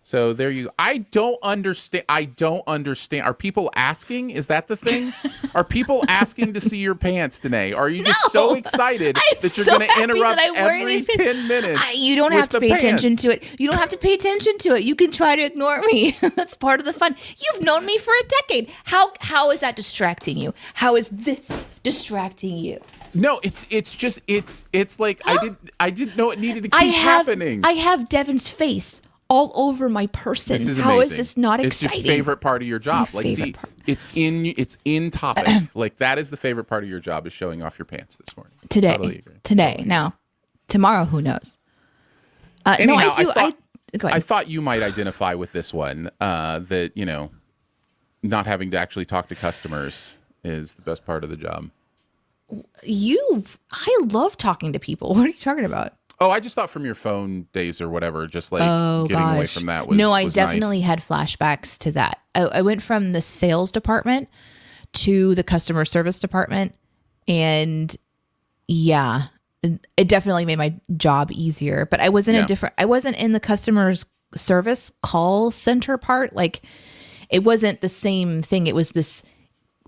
So there you go. I don't understand. Are people asking? Is that the thing? Are people asking to see your pants, Danae? Are you just so excited that you're going to interrupt every 10 minutes? You don't have to pay attention to it. You don't have to pay attention to it. You can try to ignore me. That's part of the fun. You've known me for a decade. How is that distracting you? How is this distracting you? No, it's like I didn't know it needed to keep happening. I have Devin's face all over my person. This is How amazing. is this not exciting? It's your favorite part of your job. My Like, see, part. it's in topic. Like, that is the favorite part of your job, is showing off your pants this morning. Today. Totally agree. Today. Now, tomorrow, who knows? Anyhow, no, I do. Go ahead. I thought you might identify with this one. That not having to actually talk to customers is the best part of the job. I love talking to people. What are you talking about? Oh, I just thought from your phone days or whatever, just like getting away from that was No, I was definitely nice. had flashbacks to that. I went from the sales department to the customer service department, and yeah, it definitely made my job easier. But I wasn't I wasn't in the customer service call center part. Like, it wasn't the same thing. It was this.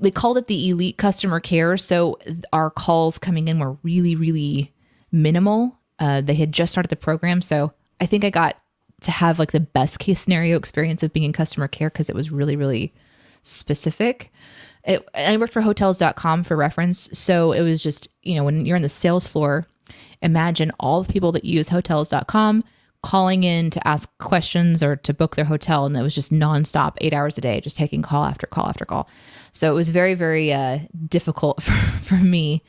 They called it the elite customer care. So our calls coming in were really, really minimal. They had just started the program. So I think I got to have like the best case scenario experience of being in customer care because it was really, really specific. And I worked for hotels.com for reference. So it was just, when you're in the sales floor, imagine all the people that use hotels.com calling in to ask questions or to book their hotel. And it was just nonstop, 8 hours a day, just taking call after call after call. So it was very, very difficult for me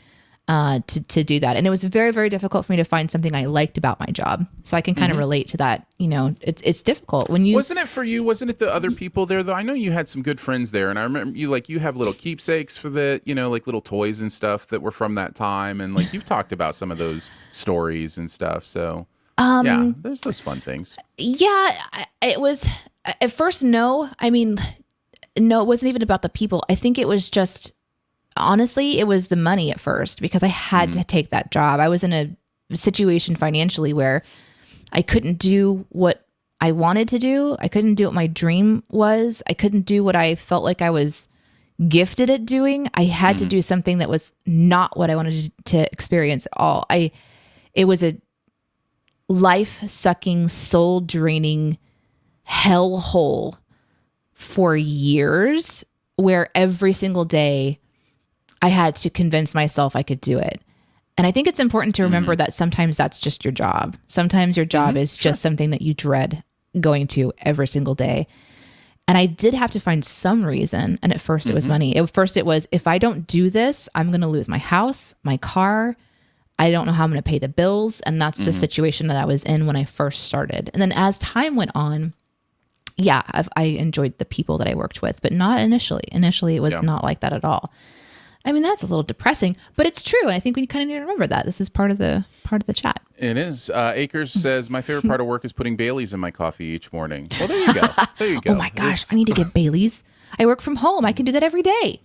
to do that. And it was very, very difficult for me to find something I liked about my job. So I can kind of relate to that. It's difficult when you... Wasn't it for you? Wasn't it the other people there, though? I know you had some good friends there. And I remember you have little keepsakes for the, like little toys and stuff that were from that time. And like you've talked about some of those stories and stuff. So yeah, there's those fun things. Yeah, it was at first, no. I mean, no, it wasn't even about the people. I think it was just... Honestly, it was the money at first because I had to take that job. I was in a situation financially where I couldn't do what I wanted to do. I couldn't do what my dream was. I couldn't do what I felt like I was gifted at doing. I had to do something that was not what I wanted to experience at all. It was a life-sucking, soul-draining hellhole for years where every single day I had to convince myself I could do it. And I think it's important to remember that sometimes that's just your job. Sometimes your job is just something that you dread going to every single day. And I did have to find some reason. And at first it was money. At first it was, if I don't do this, I'm going to lose my house, my car. I don't know how I'm going to pay the bills. And that's the situation that I was in when I first started. And then as time went on, yeah, I enjoyed the people that I worked with, but not initially. Initially, it was not like that at all. I mean, that's a little depressing, but it's true. And I think we kind of need to remember that. This is part of the chat. It is. Akers says, my favorite part of work is putting Bailey's in my coffee each morning. Well, there you go. There you go. Oh my gosh, I need to get Bailey's. I work from home. I can do that every day.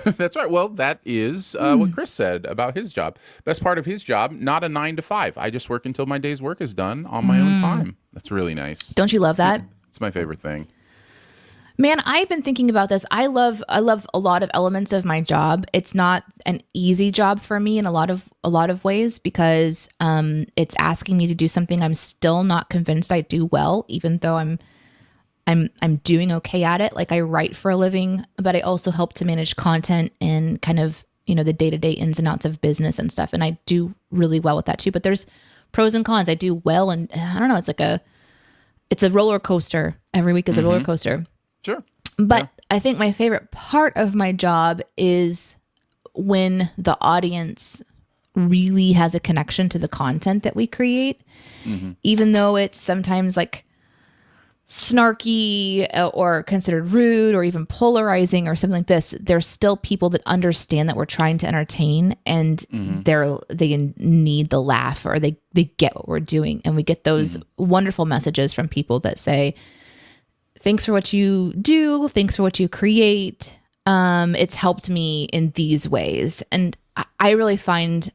That's right. Well, that is what Chris said about his job. Best part of his job, not a 9 to 5. I just work until my day's work is done on my own time. That's really nice. Don't you love that? It's my favorite thing. Man, I've been thinking about this. I love a lot of elements of my job. It's not an easy job for me in a lot of ways because it's asking me to do something I'm still not convinced I do well, even though I'm doing okay at it. Like, I write for a living, but I also help to manage content and kind of, the day-to-day ins and outs of business and stuff. And I do really well with that too. But there's pros and cons. I do well, and I don't know. It's a roller coaster. Every week is a roller coaster. Sure. But I think my favorite part of my job is when the audience really has a connection to the content that we create, even though it's sometimes like snarky or considered rude or even polarizing or something like this. There's still people that understand that we're trying to entertain, and they need the laugh, or they get what we're doing. And we get those wonderful messages from people that say, thanks for what you do. Thanks for what you create. it's helped me in these ways. And I really find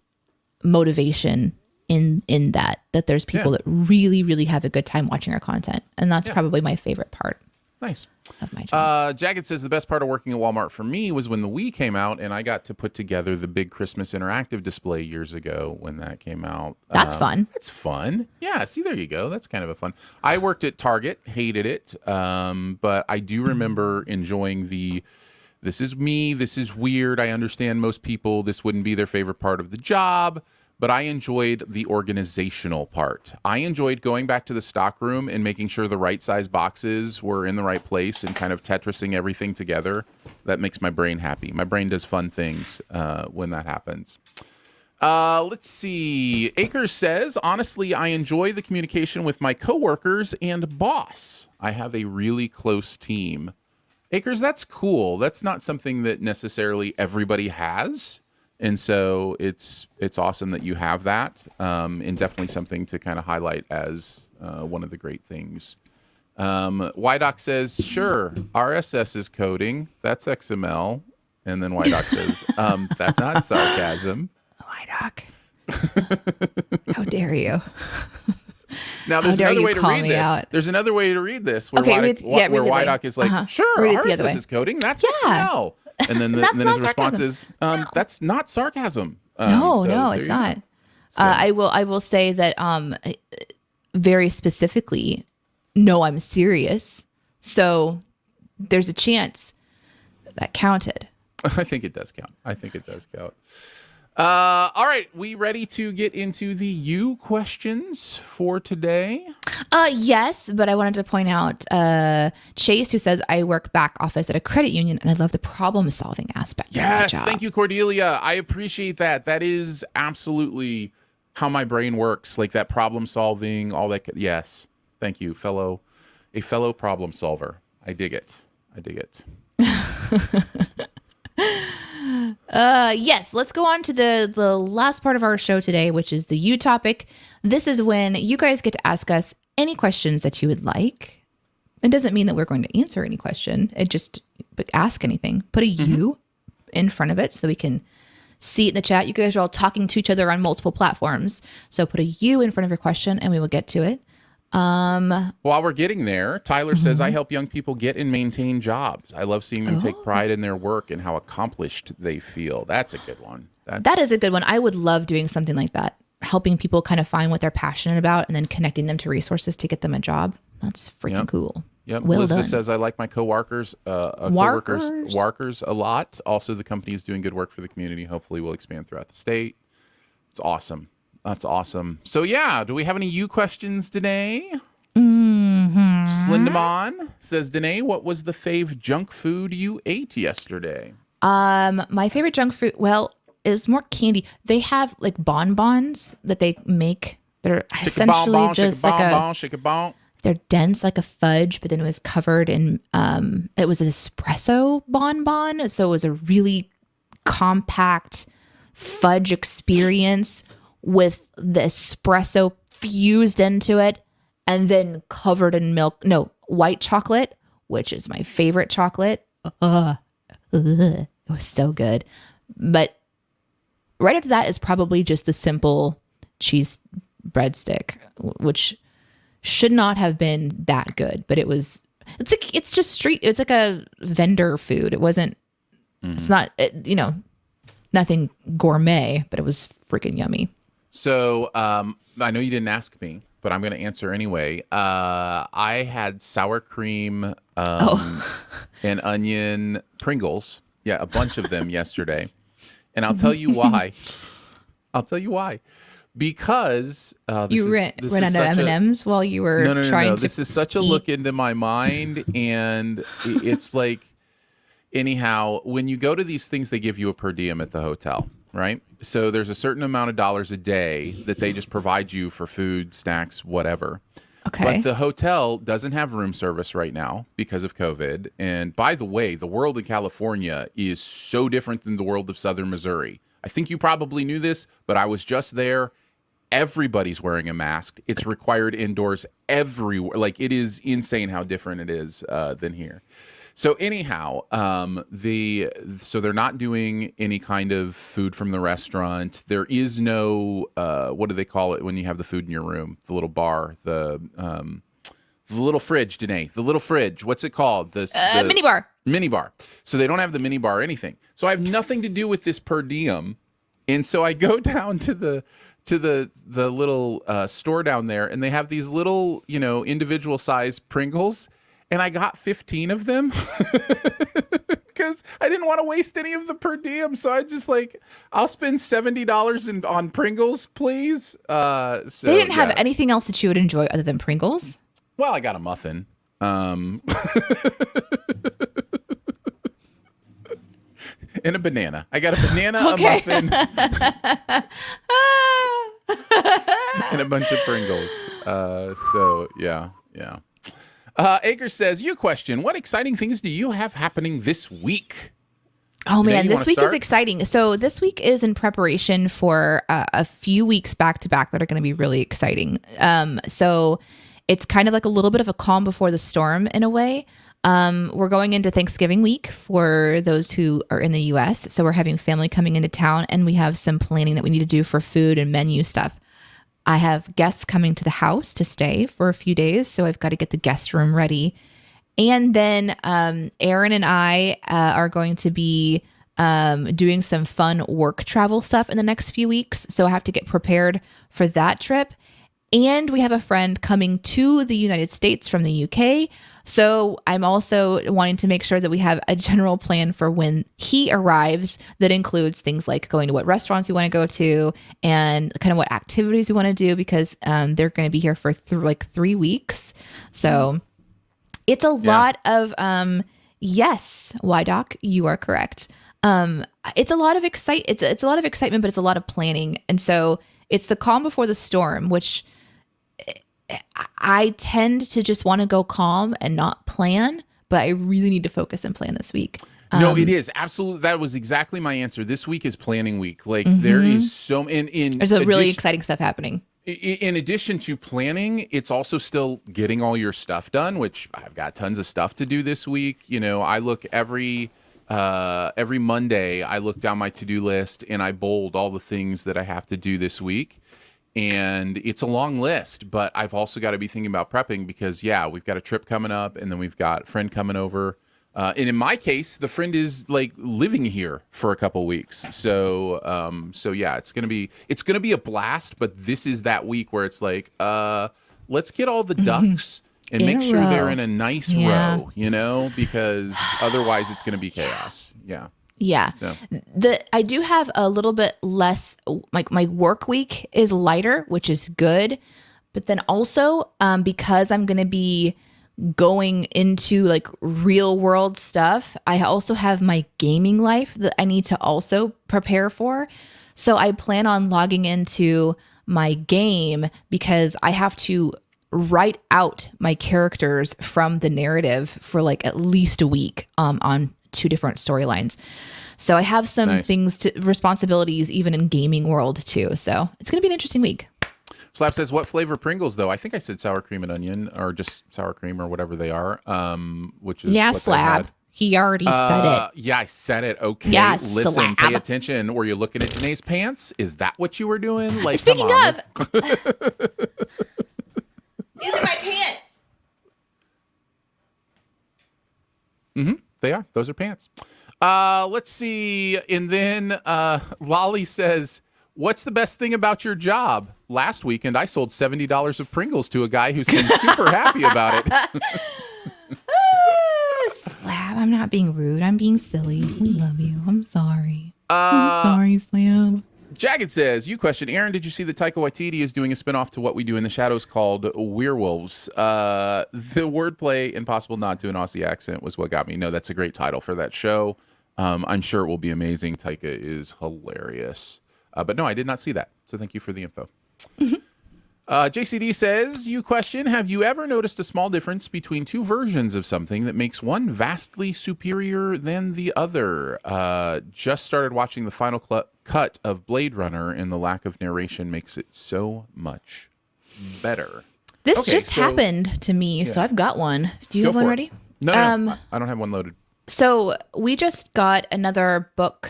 motivation in that there's people that really, really have a good time watching our content. And that's probably my favorite part. Nice. Of my job. Jagged says the best part of working at Walmart for me was when the Wii came out and I got to put together the big Christmas interactive display years ago when that came out. That's fun. It's fun. Yeah. See, there you go. That's kind of a fun. I worked at Target, hated it. But I do remember enjoying this is me. This is weird. I understand most people, this wouldn't be their favorite part of the job. But I enjoyed the organizational part. I enjoyed going back to the stock room and making sure the right size boxes were in the right place and kind of Tetrising everything together. That makes my brain happy. My brain does fun things when that happens. Let's see. Akers says, honestly, I enjoy the communication with my coworkers and boss. I have a really close team. Akers, that's cool. That's not something that necessarily everybody has. And so it's awesome that you have that, and definitely something to kind of highlight as one of the great things. YDoc says, sure, RSS is coding. That's XML. And then YDoc says, that's not sarcasm. YDoc. How dare you? Now, there's another way to read this. There's another way to read this where YDoc is like, sure, RSS is coding. That's XML. And then, then his response is, that's not sarcasm. No, it's not. So. I will say that very specifically, no, I'm serious. So there's a chance that counted. I think it does count. All right, we ready to get into the you questions for today? Yes, but I wanted to point out Chase, who says, I work back office at a credit union and I love the problem solving aspect. Yes, of my job. Thank you, Cordelia. I appreciate that. That is absolutely how my brain works, like that problem solving, all that. Yes, thank you, a fellow problem solver. I dig it. Yes, let's go on to the last part of our show today, which is the you topic. This is when you guys get to ask us any questions that you would like. It doesn't mean that we're going to answer any question. But ask anything. Put a you in front of it so that we can see it in the chat. You guys are all talking to each other on multiple platforms. So put a you in front of your question and we will get to it. While we're getting there, Tyler says, I help young people get and maintain jobs. I love seeing them take pride in their work and how accomplished they feel. That's a good one. That is a good one. I would love doing something like that. Helping people kind of find what they're passionate about and then connecting them to resources to get them a job. That's freaking cool. Yep. Well Elizabeth done. says, I like my coworkers a lot. Also, the company is doing good work for the community. Hopefully we'll expand throughout the state. It's awesome. That's awesome. So yeah, do we have any you questions today? Slindamon says, Danae, what was the fave junk food you ate yesterday? My favorite junk food, is more candy. They have like bonbons that they make. They're essentially just like they're dense like a fudge, but then it was covered in it was an espresso bonbon, so it was a really compact fudge experience with the espresso fused into it and then covered in white chocolate, which is my favorite chocolate. It was so good. But right after that is probably just the simple cheese breadstick, which should not have been that good, but it's just street. It's like a vendor food. It wasn't, it's not, nothing gourmet, but it was freaking yummy. So I know you didn't ask me, but I'm going to answer anyway. I had sour cream and onion Pringles. Yeah, a bunch of them yesterday. And I'll tell you why. Because you ran out of M&Ms while you were trying to. This is such a look into my mind. And it's like, anyhow, when you go to these things, they give you a per diem at the hotel. Right? So there's a certain amount of dollars a day that they just provide you for food, snacks, whatever. Okay. But the hotel doesn't have room service right now because of COVID. And by the way, the world in California is so different than the world of Southern Missouri. I think you probably knew this, but I was just there. Everybody's wearing a mask. It's required indoors everywhere. Like, it is insane how different it is than here. So anyhow, so they're not doing any kind of food from the restaurant. There is no what do they call it when you have the food in your room? The little bar, the little fridge, Danae. The little fridge. What's it called? The mini bar. Mini bar. So they don't have the mini bar or anything. So I have nothing to do with this per diem, and so I go down to the little store down there, and they have these little, individual size Pringles, and I got 15 of them because I didn't want to waste any of the per diem. So I just I'll spend $70 on Pringles, please. So They didn't have anything else that you would enjoy other than Pringles? Well, I got a muffin. And a banana. I got a banana, a muffin, and a bunch of Pringles. So yeah. Aker says, "You question, what exciting things do you have happening this week?" Oh man, this week is start? exciting. So this week is in preparation for a few weeks back to back that are going to be really exciting. So it's kind of like a little bit of a calm before the storm in a way. We're going into Thanksgiving week for those who are in the US. So we're having family coming into town, and we have some planning that we need to do for food and menu stuff. I have guests coming to the house to stay for a few days. So I've got to get the guest room ready. And then Aaron and I are going to be doing some fun work travel stuff in the next few weeks. So I have to get prepared for that trip. And we have a friend coming to the United States from the UK. So I'm also wanting to make sure that we have a general plan for when he arrives that includes things like going to what restaurants we want to go to and kind of what activities we want to do, because they're going to be here for 3 weeks. So it's a lot of, yes, Y-Doc, you are correct. It's a lot of it's a lot of excitement, but it's a lot of planning. And so it's the calm before the storm, which I tend to just want to go calm and not plan, but I really need to focus and plan this week. No, it is absolutely. That was exactly my answer. This week is planning week. There is so there's a really exciting stuff happening. In addition to planning, it's also still getting all your stuff done, which I've got tons of stuff to do this week. I look every Monday, I look down my to-do list and I bold all the things that I have to do this week. And it's a long list, but I've also got to be thinking about prepping because, we've got a trip coming up, and then we've got a friend coming over. And in my case, the friend is living here for a couple weeks. So it's gonna be a blast. But this is that week where it's let's get all the ducks and make sure they're in a nice row, because otherwise it's gonna be chaos. Yeah. Yeah. So. I do have a little bit less, my work week is lighter, which is good. But then also, because I'm going to be going into real world stuff, I also have my gaming life that I need to also prepare for. So I plan on logging into my game because I have to write out my characters from the narrative for at least a week on 2 different storylines. So I have some responsibilities even in gaming world too. So it's going to be an interesting week. Slap says, what flavor Pringles though? I think I said sour cream and onion or just sour cream or whatever they are. Which is what Slab. He already said it. Yeah, I said it. Okay. Yeah, listen, Slab. pay attention. Were you looking at Danae's pants? Is that what you were doing? Speaking of, these are my pants. They are. Those are pants. Let's see. And then Lolly says, what's the best thing about your job? Last weekend, I sold $70 of Pringles to a guy who seemed super happy about it. Slab, I'm not being rude. I'm being silly. We love you. I'm sorry. I'm sorry, Slab. Jagged says, you question, Aaron, did you see that Taika Waititi is doing a spinoff to What We Do in the Shadows called Werewolves? The wordplay and possible nod to an Aussie accent was what got me. No, that's a great title for that show. I'm sure it will be amazing. Taika is hilarious. But no, I did not see that. So thank you for the info. JCD says, you question, have you ever noticed a small difference between 2 versions of something that makes one vastly superior than the other? Just started watching the final cut of Blade Runner, and the lack of narration makes it so much better. This happened to me, so I've got one. Do you have one ready? No, I don't have one loaded. So we just got another book,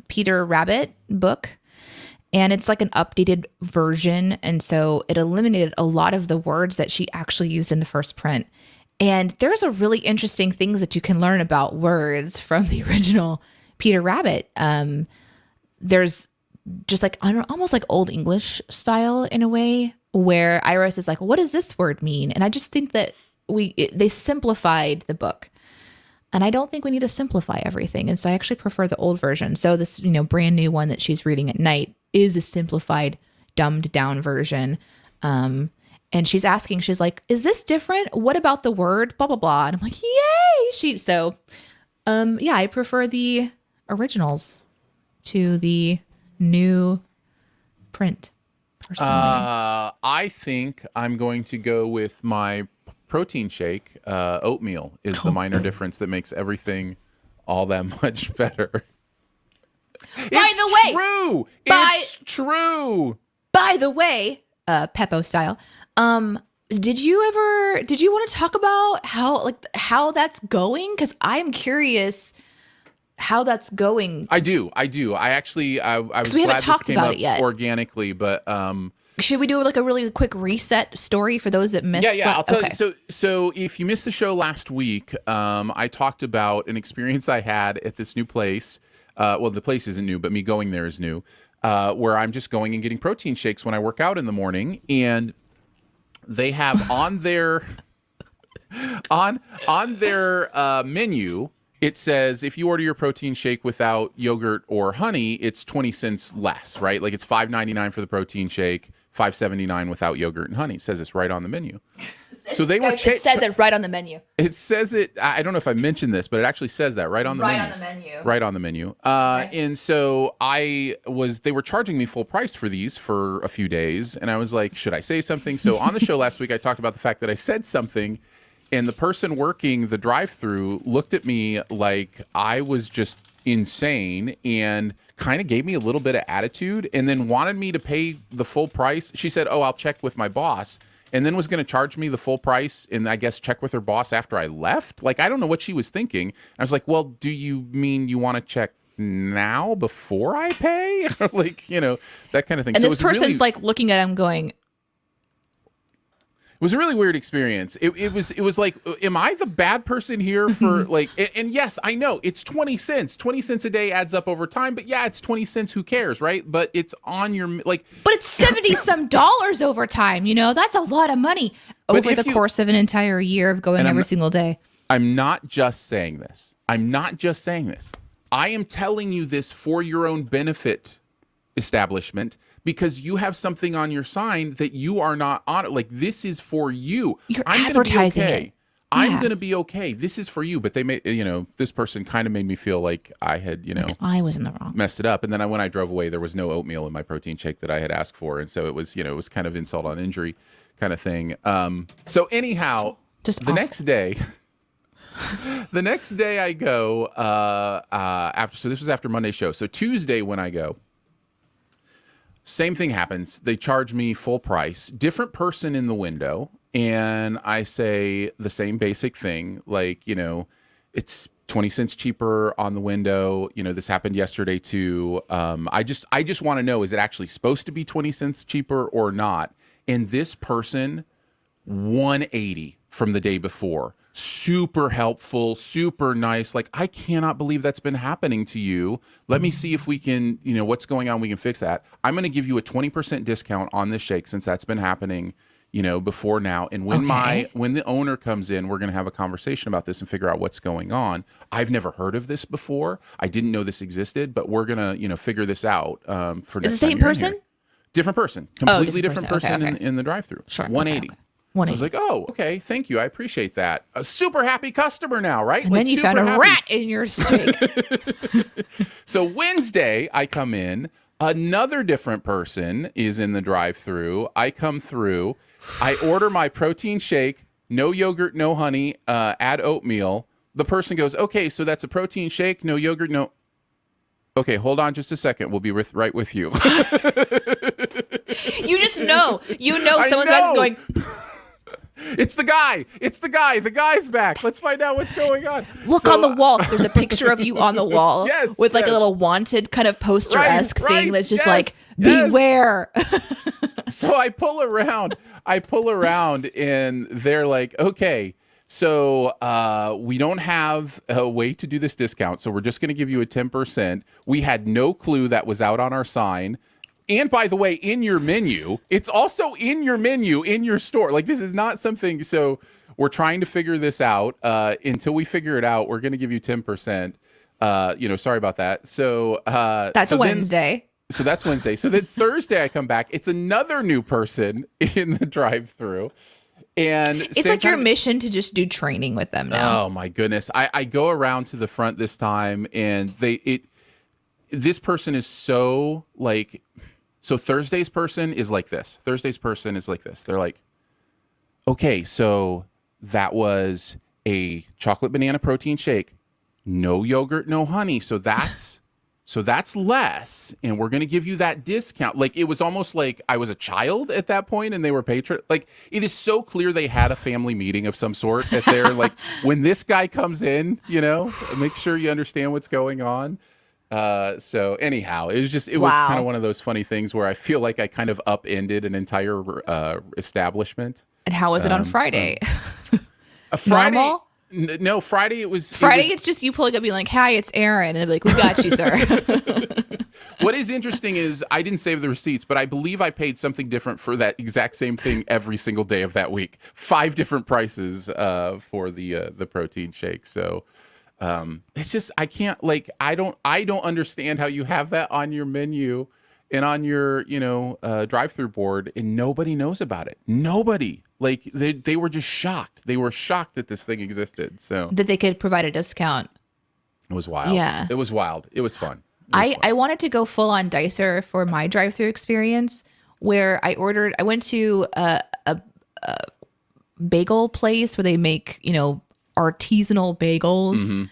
Peter Rabbit book, and it's like an updated version. And so it eliminated a lot of the words that she actually used in the first print. And there's a really interesting things that you can learn about words from the original Peter Rabbit. There's just like, I don't know, almost like Old English style in a way, where Iris is like, what does this word mean? And I just think that they simplified the book. And I don't think we need to simplify everything. And so I actually prefer the old version. So this, brand new one that she's reading at night is a simplified, dumbed down version. And she's asking, she's like, is this different? What about the word? Blah, blah, blah. And I'm like, yay. I prefer the originals to the new print. Personally. I think I'm going to go with my protein shake. Oatmeal is the minor difference that makes everything all that much better. It's true. By the way, Peppo style. Did you want to talk about how that's going? Because I'm curious how that's going. I do. I actually, I was we glad haven't talked this came about up it yet. Organically, but should we do like a really quick reset story for those that missed? Yeah. I'll tell you. So if you missed the show last week, I talked about an experience I had at this new place. Well, the place isn't new, but me going there is new. Where I'm just going and getting protein shakes when I work out in the morning, and they have on their menu, it says if you order your protein shake without yogurt or honey, it's 20 cents less, right? Like it's $5.99 for the protein shake, $5.79 without yogurt and honey. It says it's right on the menu. So they were. It says it right on the menu. It says it. I don't know if I mentioned this, but it actually says that right on the menu. Right on the menu. And so they were charging me full price for these for a few days, and I was like, should I say something? So on the show last week, I talked about the fact that I said something, and the person working the drive-thru looked at me like I was just insane and kind of gave me a little bit of attitude, and then wanted me to pay the full price. She said, "Oh, I'll check with my boss." And then was going to charge me the full price and I guess check with her boss after I left. Like, I don't know what she was thinking. I was like, well, do you mean you want to check now before I pay? Like, that kind of thing. And so this person's really, like looking at him going, it was a really weird experience. It was like, am I the bad person here for like, and yes, I know it's 20 cents. 20 cents a day adds up over time, but yeah, it's 20 cents. Who cares, right? But it's on your, like. But it's 70 some dollars over time. That's a lot of money over the course of an entire year of going every single day. I'm not just saying this. I am telling you this for your own benefit, establishment, because you have something on your sign that you are not on it. Like, this is for you. You're advertising it. I'm going to be okay. This is for you. But they made, this person kind of made me feel like I had, I was in the wrong. Messed it up. And then when I drove away, there was no oatmeal in my protein shake that I had asked for. And so it was, it was kind of insult on injury kind of thing. So anyhow, just the next day I go, so this was after Monday's show. So Tuesday when I go, same thing happens. They charge me full price, different person in the window. And I say the same basic thing, like, it's 20 cents cheaper on the window. This happened yesterday too. I just want to know, is it actually supposed to be 20 cents cheaper or not? And this person, 180 from the day before. Super helpful, super nice. Like, I cannot believe that's been happening to you. Let me see if we can, what's going on. We can fix that. I'm going to give you a 20% discount on this shake since that's been happening, before now. And when when the owner comes in, we're going to have a conversation about this and figure out what's going on. I've never heard of this before. I didn't know this existed, but we're going to, figure this out for next Is the time same you're in person? here. Different person. Completely different person, Okay. in the drive-thru. Sure. 180. Okay. So I was like, oh, okay, thank you. I appreciate that. A super happy customer now, right? And then you found a rat in your shake. So Wednesday, I come in. Another different person is in the drive-thru. I come through. I order my protein shake, no yogurt, no honey, add oatmeal. The person goes, okay, so that's a protein shake, no yogurt, no. Okay, hold on just a second. We'll be right with you. You just know. Someone's going, It's the guy. It's the guy. The guy's back. Let's find out what's going on. Look on the wall. There's a picture of you on the wall Yes, with like yes. a little wanted kind of poster-esque Right, thing that's just yes, like, yes. beware. So I pull around, and they're like, okay, so we don't have a way to do this discount, so we're just going to give you a 10%. We had no clue that was out on our sign. And by the way, in your menu, it's also in your menu in your store. Like, this is not something, so we're trying to figure this out. Until we figure it out, we're going to give you 10%. Sorry about that. So That's Wednesday. So that's Wednesday. So then Thursday I come back. It's another new person in the drive-through. And It's like your mission to just do training with them now. Oh my goodness. I go around to the front this time, and this person is so like, so Thursday's person is like this. They're like, okay, so that was a chocolate banana protein shake, no yogurt, no honey. So that's less, and we're going to give you that discount. Like, it was almost like I was a child at that point and they were patron. Like, it is so clear they had a family meeting of some sort that they're like, when this guy comes in, make sure you understand what's going on. So anyhow, it was kind of one of those funny things where I feel like I kind of upended an entire establishment. And how was it on Friday? Friday, Normal? No, Friday it was. It's just you pulling up being like, hi, it's Aaron. And they'll be like, we got you, sir. What is interesting is I didn't save the receipts, but I believe I paid something different for that exact same thing every single day of that week. 5 different prices for the protein shake. So it's just, I can't, like, I don't understand how you have that on your menu and on your, drive-through board, and nobody knows about it. Nobody. Like, they were just shocked. They were shocked that this thing existed. So That they could provide a discount. it was wild. Yeah. It was wild. It was fun. I wanted to go full on dicer for my drive-through experience, where I went to a bagel place where they make, artisanal bagels.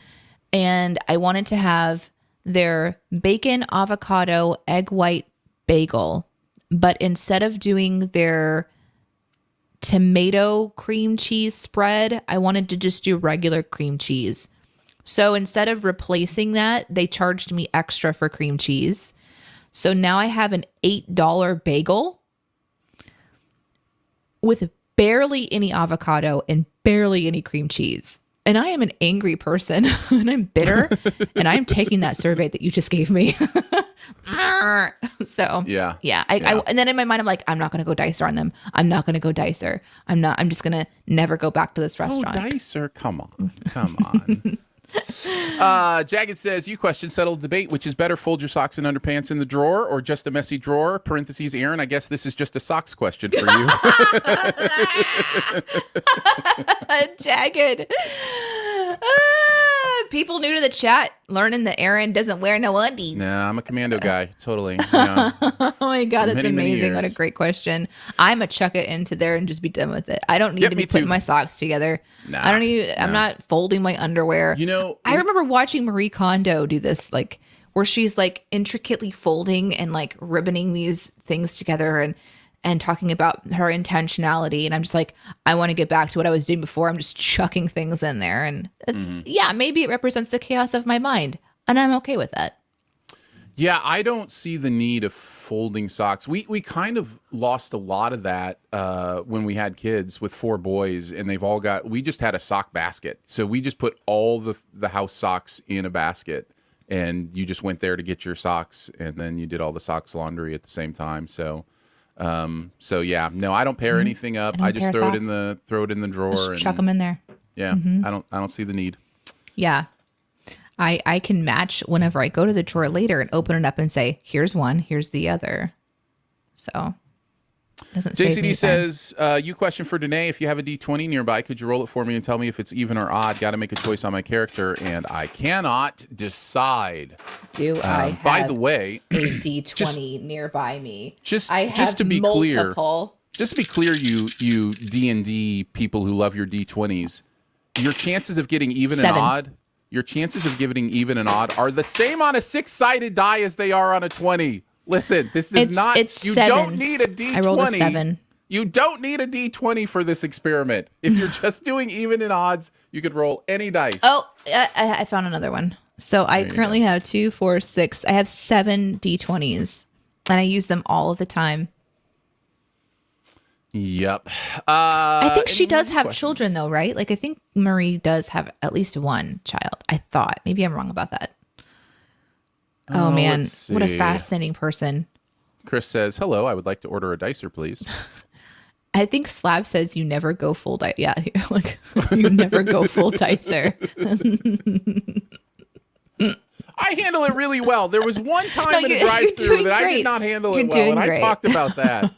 And I wanted to have their bacon, avocado, egg white bagel. But instead of doing their tomato cream cheese spread, I wanted to just do regular cream cheese. So instead of replacing that, they charged me extra for cream cheese. So now I have an $8 bagel with barely any avocado and barely any cream cheese. And I am an angry person and I'm bitter and I'm taking that survey that you just gave me. So Yeah. And then in my mind, I'm like, I'm not going to go dicer on them. I'm just going to never go back to this restaurant. Oh, dicer. Come on. Jagged says, you question settled debate, which is better, fold your socks and underpants in the drawer or just a messy drawer? Parentheses, Aaron, I guess this is just a socks question for you. Jagged. People new to the chat learning that Aaron doesn't wear no undies. Nah, I'm a commando guy. Totally. Yeah. Oh my God, that's Many amazing. What a years. great question. I'm a chuck it into there and just be done with it. I don't need to be me putting too. my socks together. Nah, I don't need, I'm not folding my underwear. I remember watching Marie Kondo do this, like, where she's like intricately folding and like ribboning these things together and talking about her intentionality. And I'm just like, I want to get back to what I was doing before. I'm just chucking things in there. And it's, maybe it represents the chaos of my mind. And I'm okay with that. Yeah, I don't see the need of folding socks. We kind of lost a lot of that when we had kids with 4 boys, and we just had a sock basket. So we just put all the house socks in a basket, and you just went there to get your socks, and then you did all the socks laundry at the same time. So yeah, no, I don't pair anything up. I just throw it in the drawer Just and chuck them in there. Yeah, I don't see the need. Yeah. I can match whenever I go to the drawer later and open it up and say, here's one, here's the other. So it doesn't save me JCD says, you question for Danae, if you have a D20 nearby, could you roll it for me and tell me if it's even or odd? Got to make a choice on my character, and I cannot decide. Do I have by the way, a D20 nearby me? Just to be multiple. clear, you D&D people who love your D20s, your chances of getting even 7. and odd, your chances of getting even and odd are the same on a 6-sided die as they are on a 20. Listen, this is not. It's You 7. don't need a D20. I rolled a 7. You don't need a D20 for this experiment. If you're just doing even and odds, you could roll any dice. Oh, I found another one. So I currently have 2, 4, 6. I have 7 D20s, and I use them all of the time. Yep. I think she any does more have questions? children, though, right? Like, I think Marie does have at least one child. I thought. Maybe I'm wrong about that. Oh man, let's what a see. fascinating person. Chris says, hello, I would like to order a dicer, please. I think Slab says you never go full dice. Yeah, like you never go full dicer. I handle it really well. There was one time No, in a you're drive-thru doing that I great. did not handle You're it well, doing and I great. talked about that.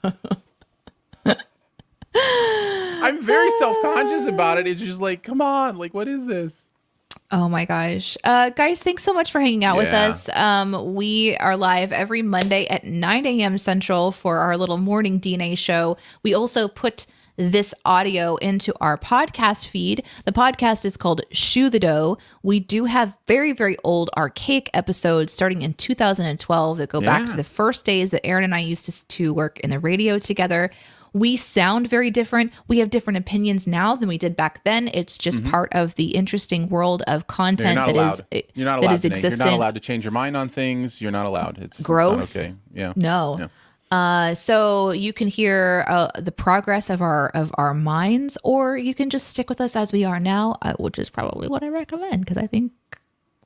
I'm very self-conscious about it. It's just like, come on, like, what is this? Oh my gosh. Guys, thanks so much for hanging out with Yeah. us. We are live every Monday at 9 a.m. Central for our little morning DNA show. We also put this audio into our podcast feed. The podcast is called Shoe the Dough. We do have very, very old archaic episodes starting in 2012 that go back Yeah. to the first days that Aaron and I used to work in the radio together. We sound very different. We have different opinions now than we did back then. It's just part of the interesting world of content You're not that allowed. is You're not that allowed. is Danae. You're existent. not allowed to change your mind on things. You're not allowed. It's Growth? It's not okay. Yeah. No. Yeah. So you can hear the progress of our minds, or you can just stick with us as we are now, which is probably what I recommend because I think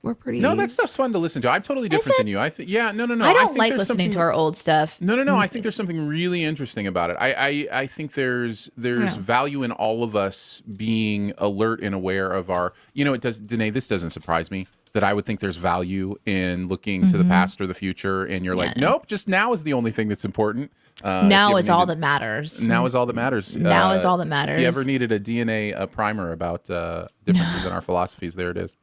we're pretty. No, that stuff's fun to listen to. I'm totally different than you. I think. Yeah. No. I don't think like there's listening something- to our old stuff. No. I think there's something really interesting about it. I think there's value in all of us being alert and aware of our. It does, Danae. This doesn't surprise me that I would think there's value in looking to the past or the future, and you're like, nope, just now is the only thing that's important. Now if is you all needed- that matters. Now is all that matters. Now is all that If matters. you ever needed a DNA primer about differences in our philosophies, there it is.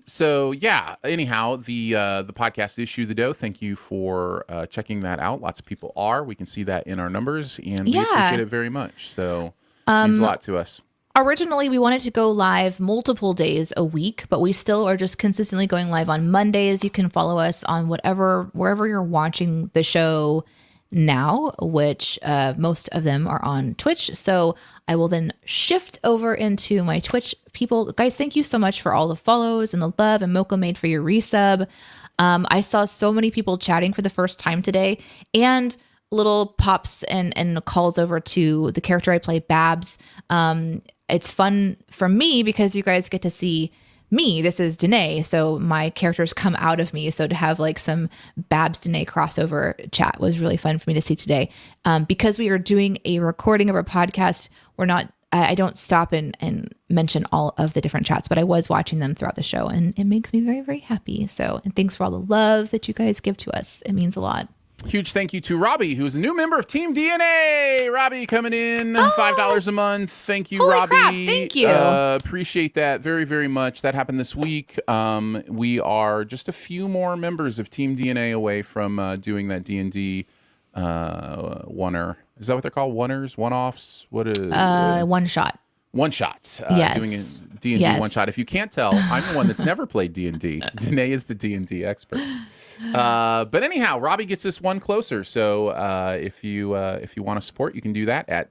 So yeah, anyhow, the podcast is Shoe the Dough. Thank you for checking that out. Lots of people are. We can see that in our numbers, and we Yeah. appreciate it very much. So it means a lot to us. Originally, we wanted to go live multiple days a week, but we still are just consistently going live on Mondays. You can follow us on wherever you're watching the show now, which most of them are on Twitch. So I will then shift over into my Twitch people. Guys, thank you so much for all the follows and the love, and Mocha made for your resub. I saw so many people chatting for the first time today, and little pops and calls over to the character I play, Babs. It's fun for me because you guys get to see me. This is Danae, so my characters come out of me. So to have like some Babs Danae crossover chat was really fun for me to see today. Because we are doing a recording of our podcast, I don't stop and mention all of the different chats, but I was watching them throughout the show, and it makes me very, very happy. So, and thanks for all the love that you guys give to us. It means a lot. Huge thank you to Robbie, who's a new member of Team DNA. Robbie coming in, $5 a month. Thank you, Holy Robbie. crap, thank you. Appreciate that very, very much. That happened this week. We are just a few more members of Team DNA away from doing that D&D oneer. Is that what they're called? Oneers? One-offs? What is One shot. one shots? Yes. Doing a D&D Yes. one shot. If you can't tell, I'm the one that's never played D&D. Danae is the D&D expert. But anyhow, Robbie gets us one closer. So if you want to support, you can do that at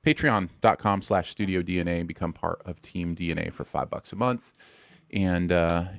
patreon.com/Studio DNA. Become part of Team DNA for $5 a month. And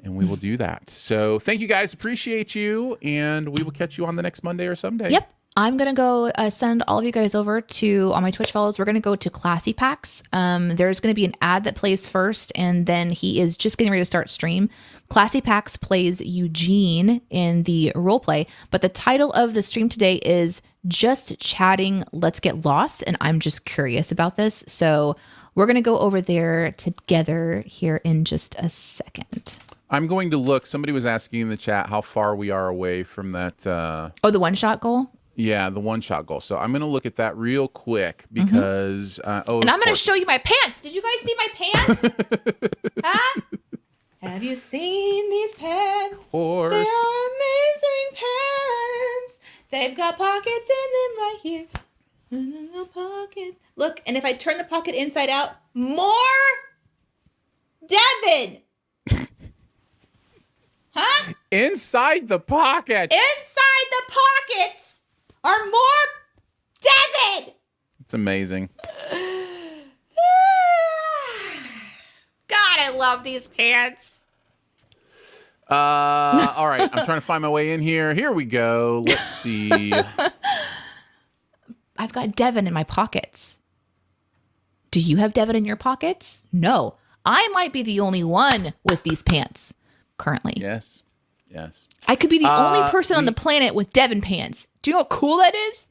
we will do that. So thank you guys. Appreciate you. And we will catch you on the next Monday or someday. Yep. I'm going to go send all of you guys over to, on my Twitch follows, we're going to go to Classy Packs. There's going to be an ad that plays first, and then he is just getting ready to start stream. Classy Packs plays Eugene in the roleplay, but the title of the stream today is Just Chatting, Let's Get Lost, and I'm just curious about this. So we're going to go over there together here in just a second. I'm going to look. Somebody was asking in the chat how far we are away from that. Oh, the one-shot goal? Yeah, the one-shot goal. So I'm going to look at that real quick because... And I'm going to show you my pants. Did you guys see my pants? Huh? Have you seen these pants? They are amazing pants. They've got pockets in them right here. Little pockets. Look, and if I turn the pocket inside out, more Devin. Huh? Inside the pocket. Inside the pockets are more Devin! It's amazing. God, I love these pants. All right. I'm trying to find my way in here. Here we go. Let's see. I've got Devin in my pockets. Do you have Devin in your pockets? No. I might be the only one with these pants currently. Yes. Yes. I could be the only person on the planet with Devin pants. Do you know how cool that is?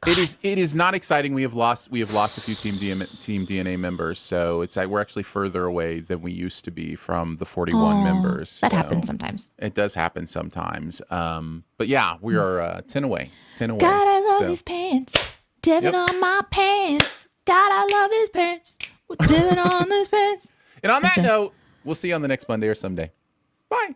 It is not exciting. We have lost a few Team DNA members, so it's like we're actually further away than we used to be from the 41 members. That so happens sometimes. It does happen sometimes. But yeah, we are 10 away. 10 away. God, I love So, these pants. Devin Yep. on my pants. God, I love these pants. With Devin on these pants. And on that note, we'll see you on the next Monday or someday. Bye.